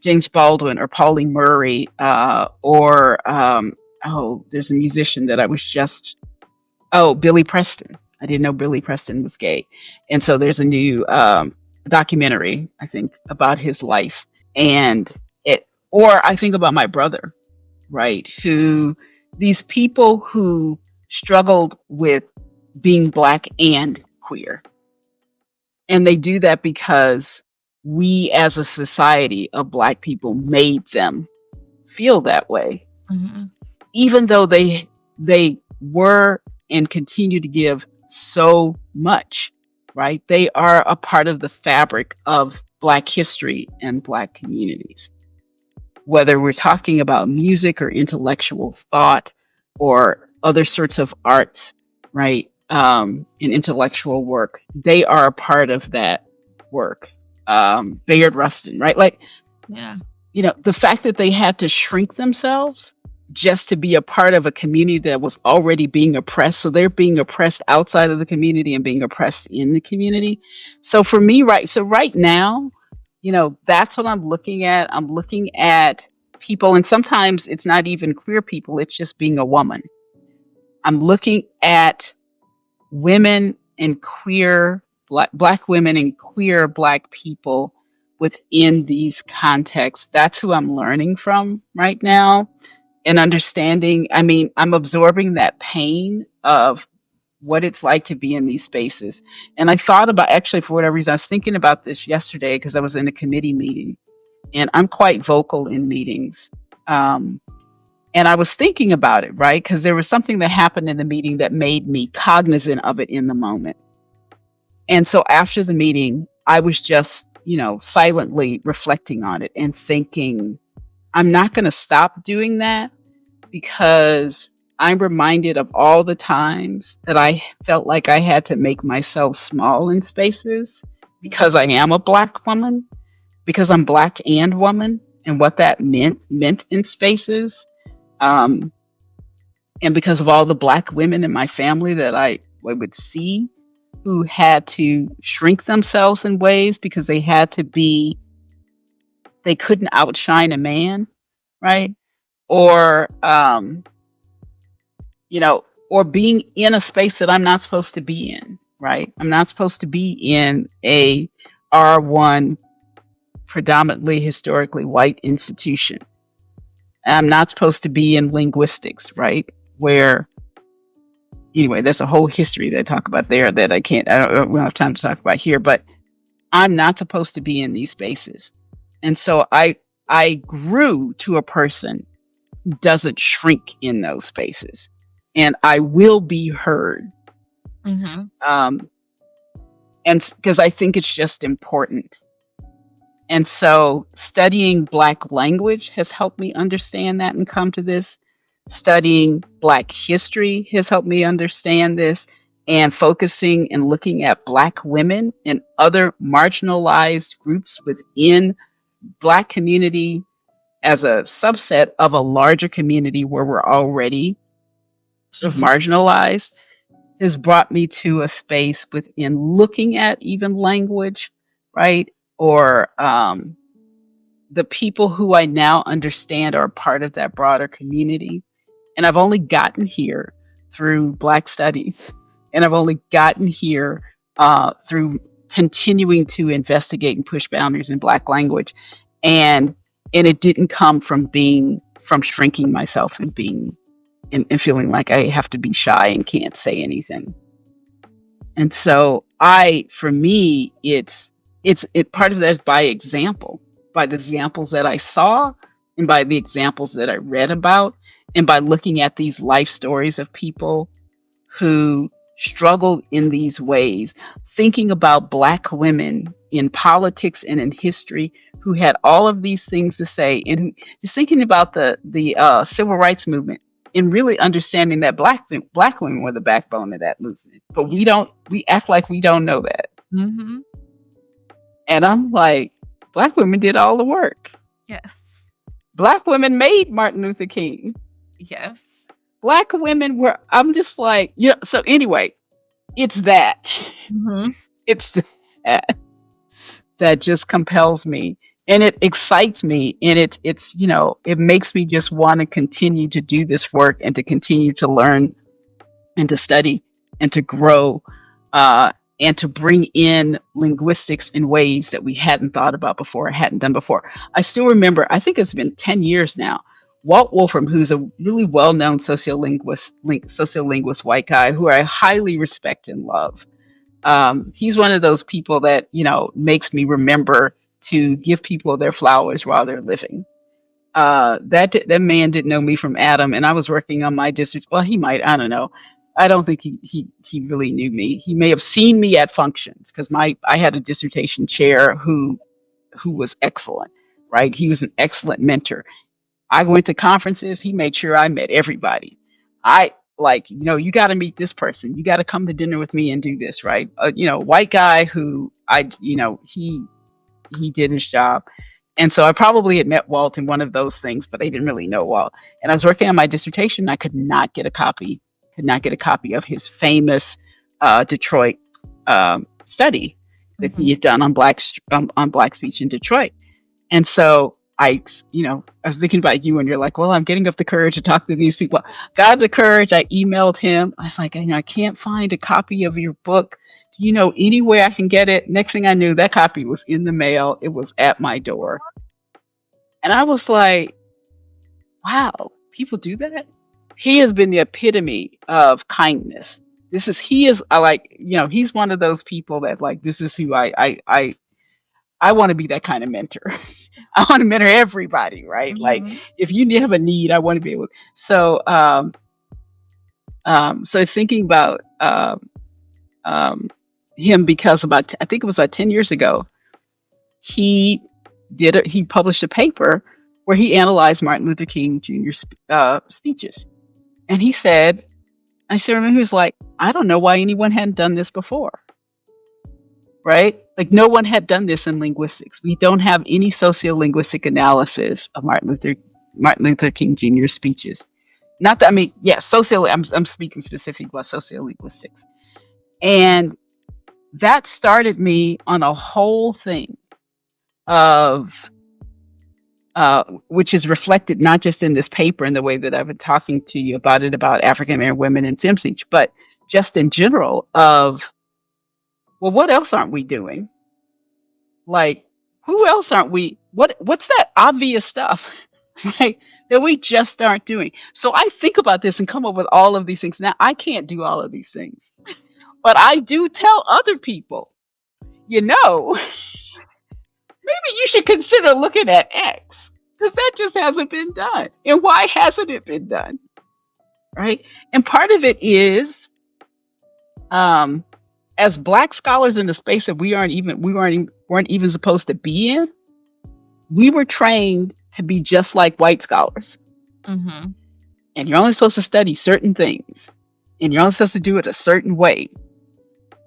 James Baldwin or Pauli Murray, there's a musician that I was just, Billy Preston. I didn't know Billy Preston was gay. And so there's a new documentary, I think, about his life. And or I think about my brother, right? These people who struggled with being Black and queer. And they do that because we as a society of Black people made them feel that way, Mhm. even though they were and continue to give so much, right? They are a part of the fabric of Black history and Black communities. Whether we're talking about music or intellectual thought or other sorts of arts, right? In intellectual work, they are a part of that work. Bayard Rustin, right? Like, Yeah. the fact that they had to shrink themselves just to be a part of a community that was already being oppressed. So they're being oppressed outside of the community and being oppressed in the community. So for me, right now, that's what I'm looking at. I'm looking at people, and sometimes it's not even queer people, it's just being a woman. I'm looking at women and queer black women and queer Black people within these contexts. That's who I'm learning from right now and understanding. I mean, I'm absorbing that pain of what it's like to be in these spaces. And I thought about, actually, for whatever reason, I was thinking about this yesterday because I was in a committee meeting, and I'm quite vocal in meetings. Um, and I was thinking about it, right? Because there was something that happened in the meeting that made me cognizant of it in the moment. And so after the meeting, I was just, silently reflecting on it and thinking, I'm not going to stop doing that because I'm reminded of all the times that I felt like I had to make myself small in spaces because I am a Black woman, because I'm Black and woman, and what that meant in spaces. Um, and because of all the Black women in my family that I would see who had to shrink themselves in ways because they couldn't outshine a man, right? Or, or being in a space that I'm not supposed to be in, right? I'm not supposed to be in a R1 predominantly historically white institution. I'm not supposed to be in linguistics, right? Where, anyway, there's a whole history that I talk about there that we don't have time to talk about here, but I'm not supposed to be in these spaces. And so I grew to a person who doesn't shrink in those spaces, and I will be heard. Mm-hmm. Um, and because I think it's just important. And so studying Black language has helped me understand that and come to this. Studying Black history has helped me understand this. And focusing and looking at Black women and other marginalized groups within Black community as a subset of a larger community where we're already sort of Mm-hmm. marginalized has brought me to a space within looking at even language, right? Or the people who I now understand are part of that broader community. And I've only gotten here through Black studies, and I've only gotten here through continuing to investigate and push boundaries in Black language. And it didn't come from shrinking myself and being and feeling like I have to be shy and can't say anything. And so for me, it part of that is by example, by the examples that I saw and by the examples that I read about and by looking at these life stories of people who struggled in these ways, thinking about Black women in politics and in history who had all of these things to say, and just thinking about the civil rights movement and really understanding that Black women were the backbone of that movement. But we act like we don't know that. Mm-hmm. And I'm like, Black women did all the work. Yes. Black women made Martin Luther King. Yes. Black women were, I'm just like, so anyway, it's that. Mm-hmm. It's that that just compels me, and it excites me, and it makes me just want to continue to do this work and to continue to learn and to study and to grow, and to bring in linguistics in ways that we hadn't thought about before, hadn't done before. I still remember, I think it's been 10 years now, Walt Wolfram, who's a really well-known sociolinguist white guy who I highly respect and love. He's one of those people that makes me remember to give people their flowers while they're living. That man didn't know me from Adam, and I was working on my dissertation. Well, he might. I don't know. I don't think he really knew me. He may have seen me at functions because I had a dissertation chair who was excellent. Right, he was an excellent mentor. I went to conferences. He made sure I met everybody. I like, you got to meet this person. You got to come to dinner with me and do this, right? White guy who he did his job. And so I probably had met Walt in one of those things, but I didn't really know Walt. And I was working on my dissertation. I could not get a copy of his famous Detroit study that Mm-hmm. he had done on black speech in Detroit. And so I was thinking about you, and you're like, well, I'm getting up the courage to talk to these people. Got up the courage. I emailed him. I was like, I can't find a copy of your book. Do you know any way I can get it? Next thing I knew, that copy was in the mail. It was at my door. And I was like, wow, people do that? He has been the epitome of kindness. he is, I like, he's one of those people that like, this is who I want to be that kind of mentor. I want to mentor everybody, right? Like Mhm. if you have a need, I want to be able. So, so thinking about um, him because about I think it was like 10 years ago, he he published a paper where he analyzed Martin Luther King Jr. Speeches, and he said, I still remember he was like, I don't know why anyone hadn't done this before, right? Like no one had done this in linguistics. We don't have any sociolinguistic analysis of Martin Luther King Jr. speeches. Not that I mean, yes, I'm speaking specifically about sociolinguistics, and that started me on a whole thing of which is reflected not just in this paper in the way that I've been talking to you about it about African American women in STEM speech, but just in general of, well, what else aren't we doing? Like, who else aren't we? What's that obvious stuff, right? That we just aren't doing. So I think about this and come up with all of these things. Now I can't do all of these things, but I do tell other people, you know, maybe you should consider looking at X because that just hasn't been done. And why hasn't it been done? Right. And part of it is, um, as Black scholars in the space that weren't even supposed to be in, we were trained to be just like white scholars. Mhm. And you're only supposed to study certain things. And you're only supposed to do it a certain way.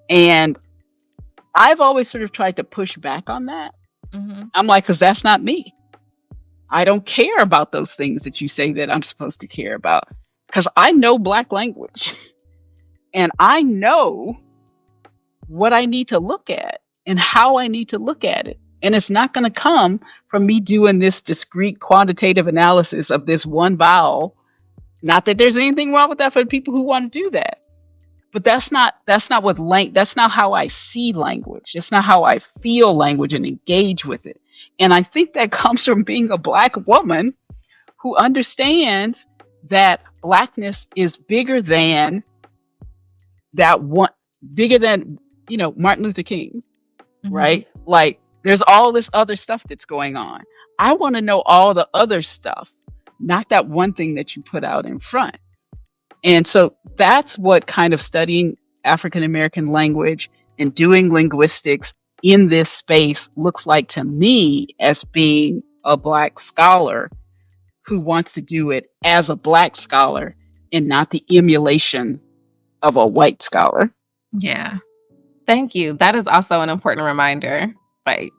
And I've always sort of tried to push back on that. Mhm. I'm like, because that's not me. I don't care about those things that you say that I'm supposed to care about. Because I know Black language and I know what I need to look at and how I need to look at it. And it's not going to come from me doing this discrete quantitative analysis of this one vowel. Not that there's anything wrong with that for the people who want to do that. But that's not how I see language. It's not how I feel language and engage with it. And I think that comes from being a Black woman who understands that Blackness is bigger than that one, bigger than, Martin Luther King, Mhm. right? Like there's all this other stuff that's going on. I want to know all the other stuff, not that one thing that you put out in front. And so that's what kind of studying African American language and doing linguistics in this space looks like to me as being a Black scholar who wants to do it as a Black scholar and not the emulation of a white scholar. Yeah. Thank you. That is also an important reminder. Like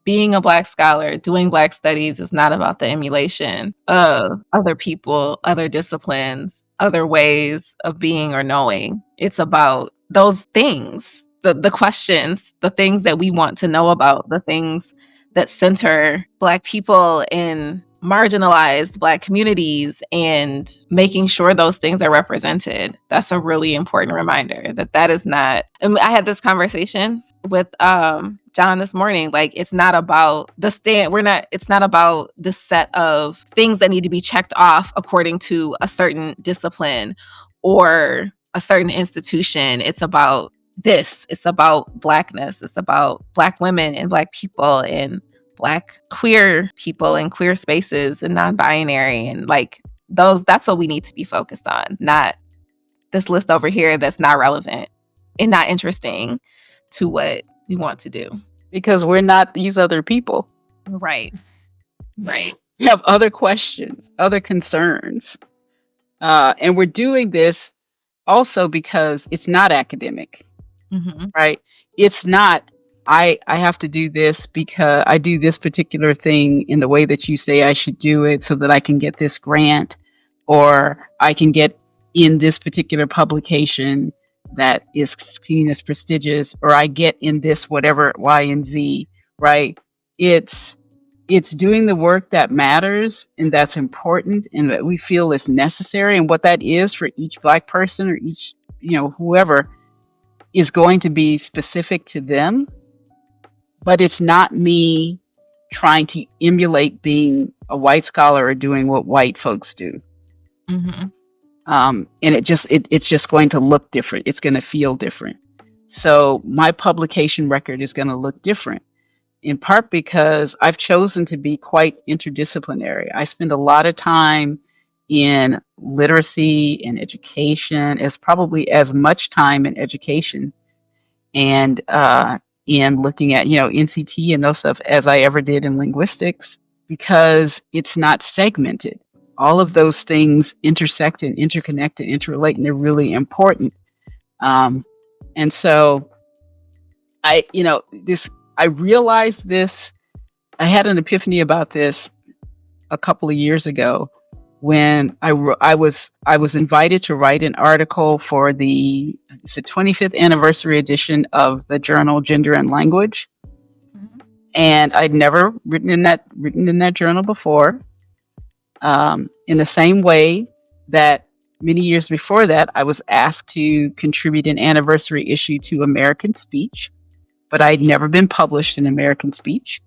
being a Black scholar, doing Black studies is not about the emulation of other people, other disciplines, other ways of being or knowing. It's about those things, the questions, the things that we want to know about, the things that center Black people in marginalized Black communities and making sure those things are represented. That's a really important reminder that is not. And I had this conversation with John this morning. Like it's not about the stand. It's not about the set of things that need to be checked off according to a certain discipline or a certain institution. It's about this. It's about Blackness. It's about Black women and Black people and Black queer people and queer spaces and non-binary and like that's what we need to be focused on, not this list over here that's not relevant and not interesting to what we want to do. Because we're not these other people. Right. Right. We have other questions, other concerns. And we're doing this also because it's not academic, Mm-hmm. right? It's not, I have to do this because I do this particular thing in the way that you say I should do it so that I can get this grant or I can get in this particular publication that is seen as prestigious or I get in this whatever Y and Z, right? It's it's doing the work that matters and that's important and that we feel is necessary and what that is for each Black person or each, whoever is going to be specific to them, but it's not me trying to emulate being a white scholar or doing what white folks do. Mm-hmm. And it's just going to look different. It's going to feel different. So my publication record is going to look different, in part because I've chosen to be quite interdisciplinary. I spend a lot of time in literacy and education, as probably as much time in education and in looking at NCT and those stuff as I ever did in linguistics, because it's not segmented. All of those things intersect and interconnect and interrelate, and they're really important. Um, and so I realized this. I had an epiphany about this a couple of years ago when I was invited to write an article for the 25th anniversary edition of the journal Gender and Language, Mhm. and I'd never written in that journal before. In the same way that many years before that, I was asked to contribute an anniversary issue to American Speech, but I'd never been published in American Speech.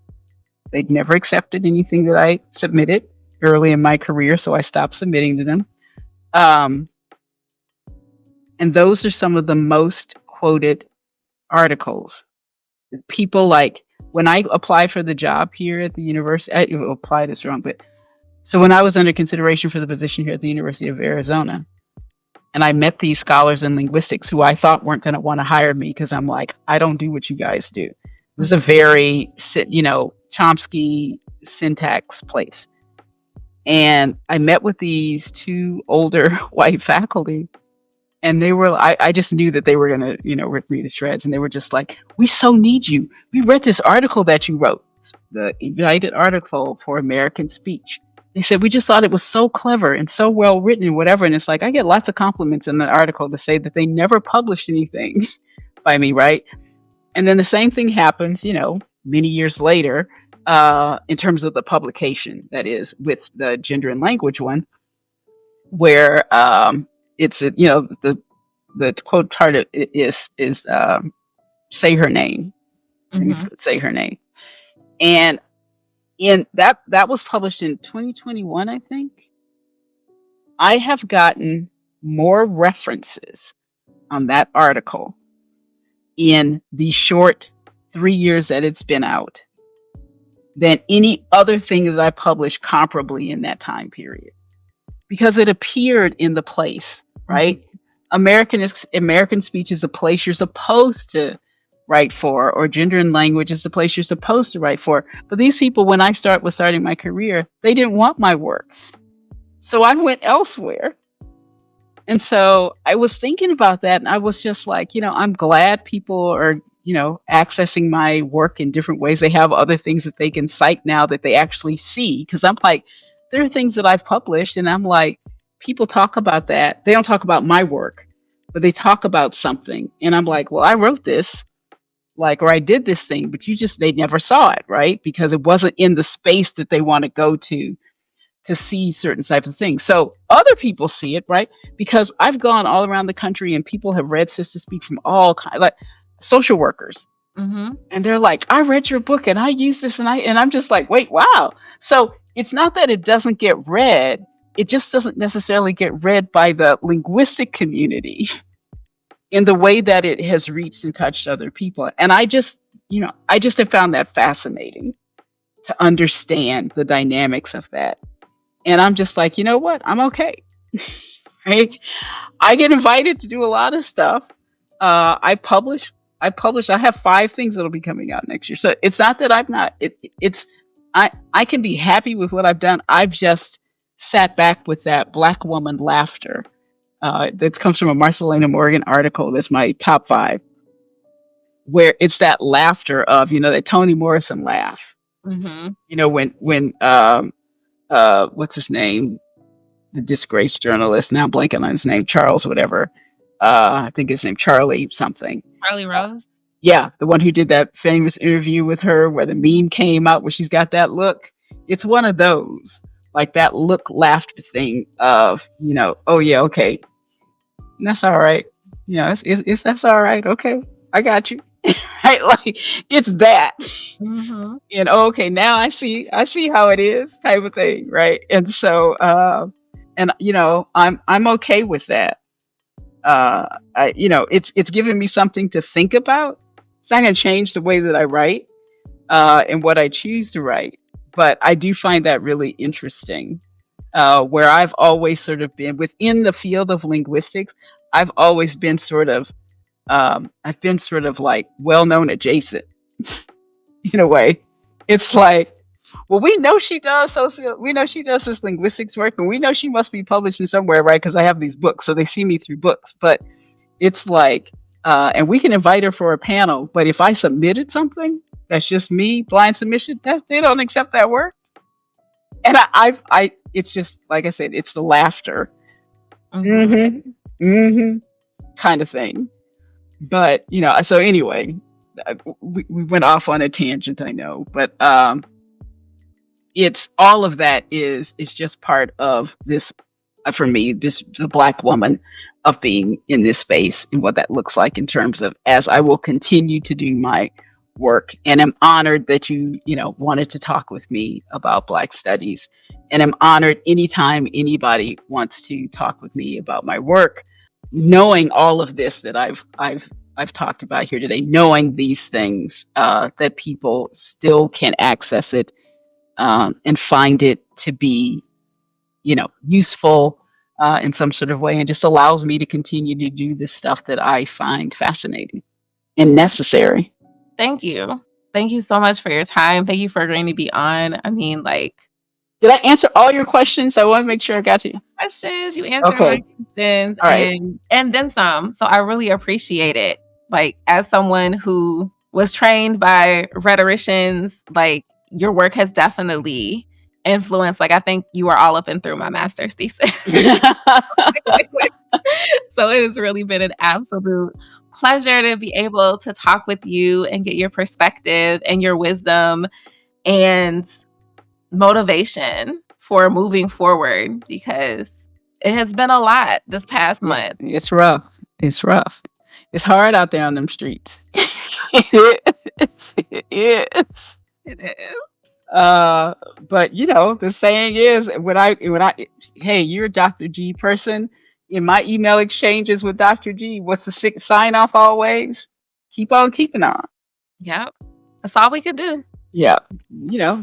They'd never accepted anything that I submitted early in my career, so I stopped submitting to them. Um, and those are some of the most quoted articles. People like when I applied for the job here at the university, I applied is wrong, but so when I was under consideration for the position here at the University of Arizona, and I met these scholars in linguistics who I thought weren't going to want to hire me because I'm like, I don't do what you guys do. This is a very, Chomsky syntax place. And I met with these two older white faculty, and I just knew that they were going to, rip me to shreds. And they were just like, we so need you. We read this article that you wrote, the invited article for American Speech. They said, we just thought it was so clever and so well written and whatever. And it's like, I get lots of compliments in the article to say that they never published anything by me, right? And then the same thing happens, many years later, in terms of the publication, that is, with the gender and language one, where it's, the quote part is say her name. I think Mhm. it's say her name. And in that was published in 2021, I think. I have gotten more references on that article in the short 3 years that it's been out than any other thing that I published comparably in that time period, because it appeared in the place, Mhm. right? American Speech is a place you're supposed to write for, or gender and language is the place you're supposed to write for. But these people, when I was starting my career, they didn't want my work, so I went elsewhere. And so I was thinking about that, and I was just like, I'm glad people are, accessing my work in different ways. They have other things that they can cite now that they actually see. Because I'm like, there are things that I've published, and I'm like, people talk about that. They don't talk about my work, but they talk about something. And I'm like, well, I wrote this, like, or I did this thing, but they never saw it, right? Because it wasn't in the space that they want to go to see certain types of things. So other people see it, right? Because I've gone all around the country and people have read Sister Speak from all kinds, like social workers, Mhm. and they're like, "I read your book and I use this," and I'm just like, "Wait, wow!" So it's not that it doesn't get read; it just doesn't necessarily get read by the linguistic community in the way that it has reached and touched other people. And I just have found that fascinating to understand the dynamics of that. And I'm just like, you know what? I'm okay. Right? I get invited to do a lot of stuff. I publish. I have 5 things that'll be coming out next year. So it's not that I'm not. It's I can be happy with what I've done. I've just sat back with that black woman laughter. That comes from a Marcelina Morgan article. That's my top 5, where it's that laughter of, that Toni Morrison laugh. Mhm. When what's his name, the disgraced journalist, now I'm blanking on his name, Charles whatever. I think his name Charlie something. Charlie Uh, Rose. yeah, the one who did that famous interview with her where the meme came out where she's got that look. It's one of those, like that look laughed thing of, oh yeah, okay, that's all right. That's all right. Okay, I got you. Right, like it's that. Mhm. Okay, now I see how it is, type of thing, right? And so And I'm okay with that. It's given me something to think about. It's not going to change the way that I write and what I choose to write, but I do find that really interesting. Where I've always sort of been within the field of linguistics, I've always been I've been sort of like well known adjacent in a way. It's like, well, we know she does this linguistics work, and we know she must be publishing somewhere, right? Because I have these books, so they see me through books. But it's like, and we can invite her for a panel, but if I submitted something that's just me, blind submission, they don't accept that work. And it's just like I said, it's the laughter, Mm-hmm. mm-hmm, mm-hmm, kind of thing. But so anyway, we went off on a tangent, I know, but it's all of that is just part of this for me, this the Black woman of being in this space and what that looks like in terms of as I will continue to do my work. And I'm honored that you wanted to talk with me about Black studies. And I'm honored anytime anybody wants to talk with me about my work, knowing all of this that I've talked about here today, knowing these things, that people still can access it, and find it to be useful in some sort of way, and just allows me to continue to do the stuff that I find fascinating and necessary. Thank you. Thank you so much for your time. Thank you for agreeing to be on. I mean, like, Did I answer all your questions? I want to make sure I got you. questions, you answered my Okay. questions All right. and then some. So I really appreciate it. Like, as someone who was trained by rhetoricians, like, your work has definitely influenced. Like, I think you are all up and through my master's thesis. So it has really been an absolute pleasure to be able to talk with you and get your perspective and your wisdom and motivation for moving forward, because it has been a lot this past month. It's rough. It's rough. It's hard out there on them streets. It is. It is. It is. But the saying is, hey, you're a Dr. G person. In my email exchanges with Dr. G, what's the sign off always? Keep on keeping on. Yep. That's all we could do. Yeah.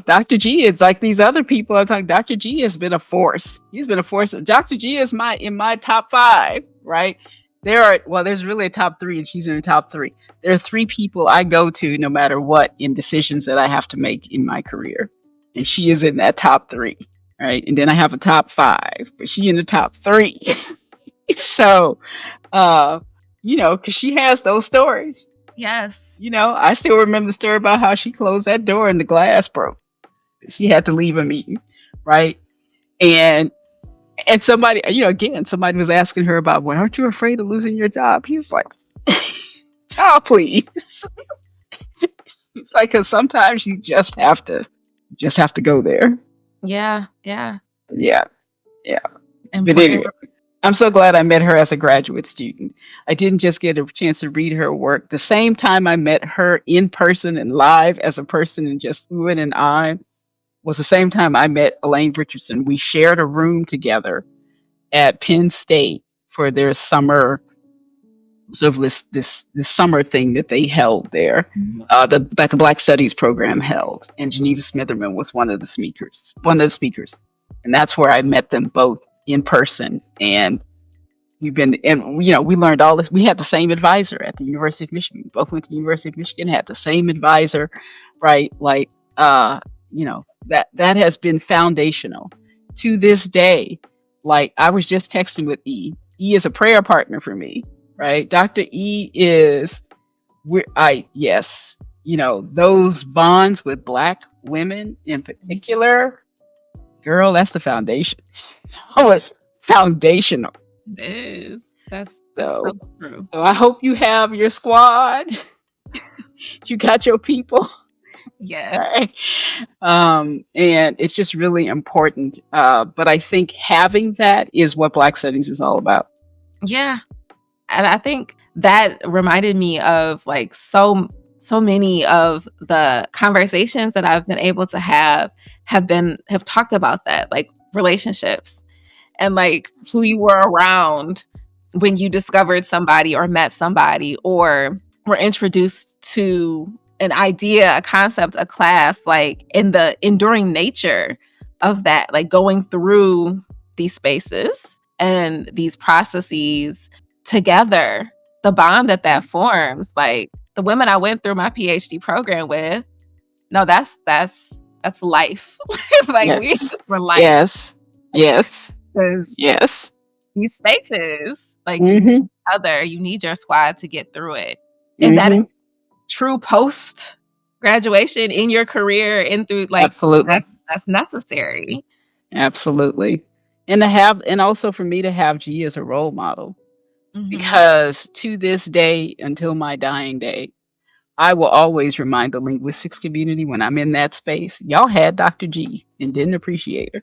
Dr. G is like these other people I'm talking. Dr. G has been a force. He's been a force. Dr. G is in my top 5, right? There's really a top 3, and she's in the top 3. There are 3 people I go to no matter what in decisions that I have to make in my career. And she is in that top 3, right? And then I have a top 5, but she in the top 3. So, because she has those stories. Yes. I still remember the story about how she closed that door and the glass broke. She had to leave a meeting, right? And somebody, somebody was asking her about, well, aren't you afraid of losing your job? He was like, child, please. It's like, because sometimes you just have to go there. Yeah. Yeah. Yeah. Yeah. But Important. anyway, I'm so glad I met her as a graduate student. I didn't just get a chance to read her work. The same time I met her in person and live as a person and just fluent and I was the same time I met Elaine Richardson. We shared a room together at Penn State for their summer sort of this summer thing that they held there, that the Black Studies program held, and Geneva Smitherman was one of the speakers, and that's where I met them both in person. And we learned all this. We had the same advisor at the University of Michigan. We both went to the University of Michigan, had the same advisor, right? Like, that has been foundational to this day. Like, I was just texting with E. E is a prayer partner for me, right? Dr. E is those bonds with Black women in particular, girl, that's the foundation. Oh, it's foundational. It is. That's So, so true. so I hope you have your squad. You got your people. Yes. Right. And it's just really important. But I think having that is what Black Studies is all about. Yeah. And I think that reminded me of like so many of the conversations that I've been able to have talked about that, like relationships and like who you were around when you discovered somebody or met somebody or were introduced to an idea, a concept, a class, like in the enduring nature of that, like going through these spaces and these processes together, the bond that forms, like the women I went through my PhD program with, no, that's life. Like we Yes. were life Yes. Yes. because Yes. these spaces, like you need Mhm. each other, you need your squad to get through it. And that is Mhm. true post graduation in your career and through like Absolutely. that's necessary. Absolutely. And also for me to have G as a role model, Mhm. because to this day, until my dying day, I will always remind the linguistics community when I'm in that space, y'all had Dr. G and didn't appreciate her.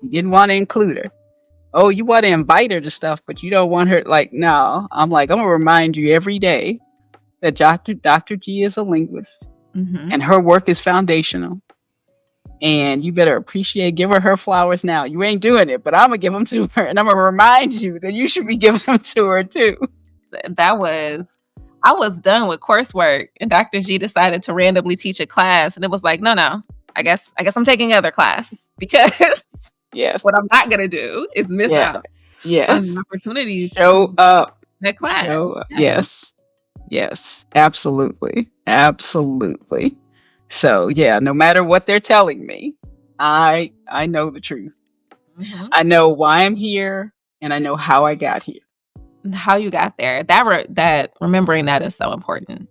You didn't want to include her. Oh, you want to invite her to stuff, but you don't want her. Like, no. I'm like, I'm going to remind you every day that Dr. G is a linguist Mhm. and her work is foundational. And you better appreciate, give her flowers now. You ain't doing it, but I'm going to give them to her. And I'm going to remind you that you should be giving them to her too. That was I was done with coursework and Dr. G decided to randomly teach a class and it was like, no. I guess I'm taking other class because Yes. what I'm not gonna do is miss Yeah. out on the Yes. opportunity Show to up. that class. Show up. Yes. Yes. Yes. Absolutely. Absolutely. So yeah, no matter what they're telling me, I know the truth. Mhm. I know why I'm here and I know how I got here. How you got there. That remembering that is so important.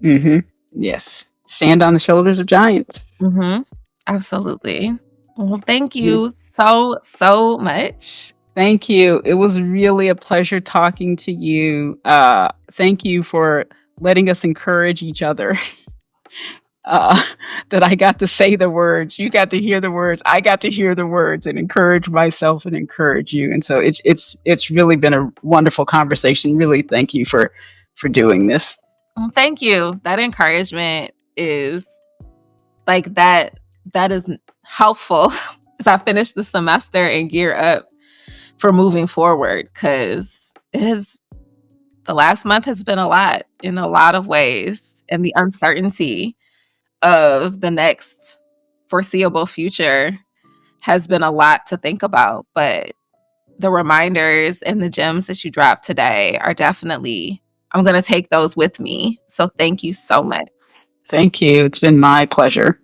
Mhm. Yes. Stand on the shoulders of giants. Mhm. Absolutely. Well, thank Mhm. you so much. Thank you. It was really a pleasure talking to you. Thank you for letting us encourage each other. uh, that I got to say the words, you got to hear the words, I got to hear the words, and encourage myself and encourage you. And so it's really been a wonderful conversation. Really, thank you for doing this. Well, thank you. That encouragement is like that is helpful as I finish the semester and gear up for moving forward because it is the last month has been a lot in a lot of ways and the uncertainty of the next foreseeable future has been a lot to think about, but the reminders and the gems that you dropped today are definitely, I'm going to take those with me. So thank you so much. Thank you. It's been my pleasure.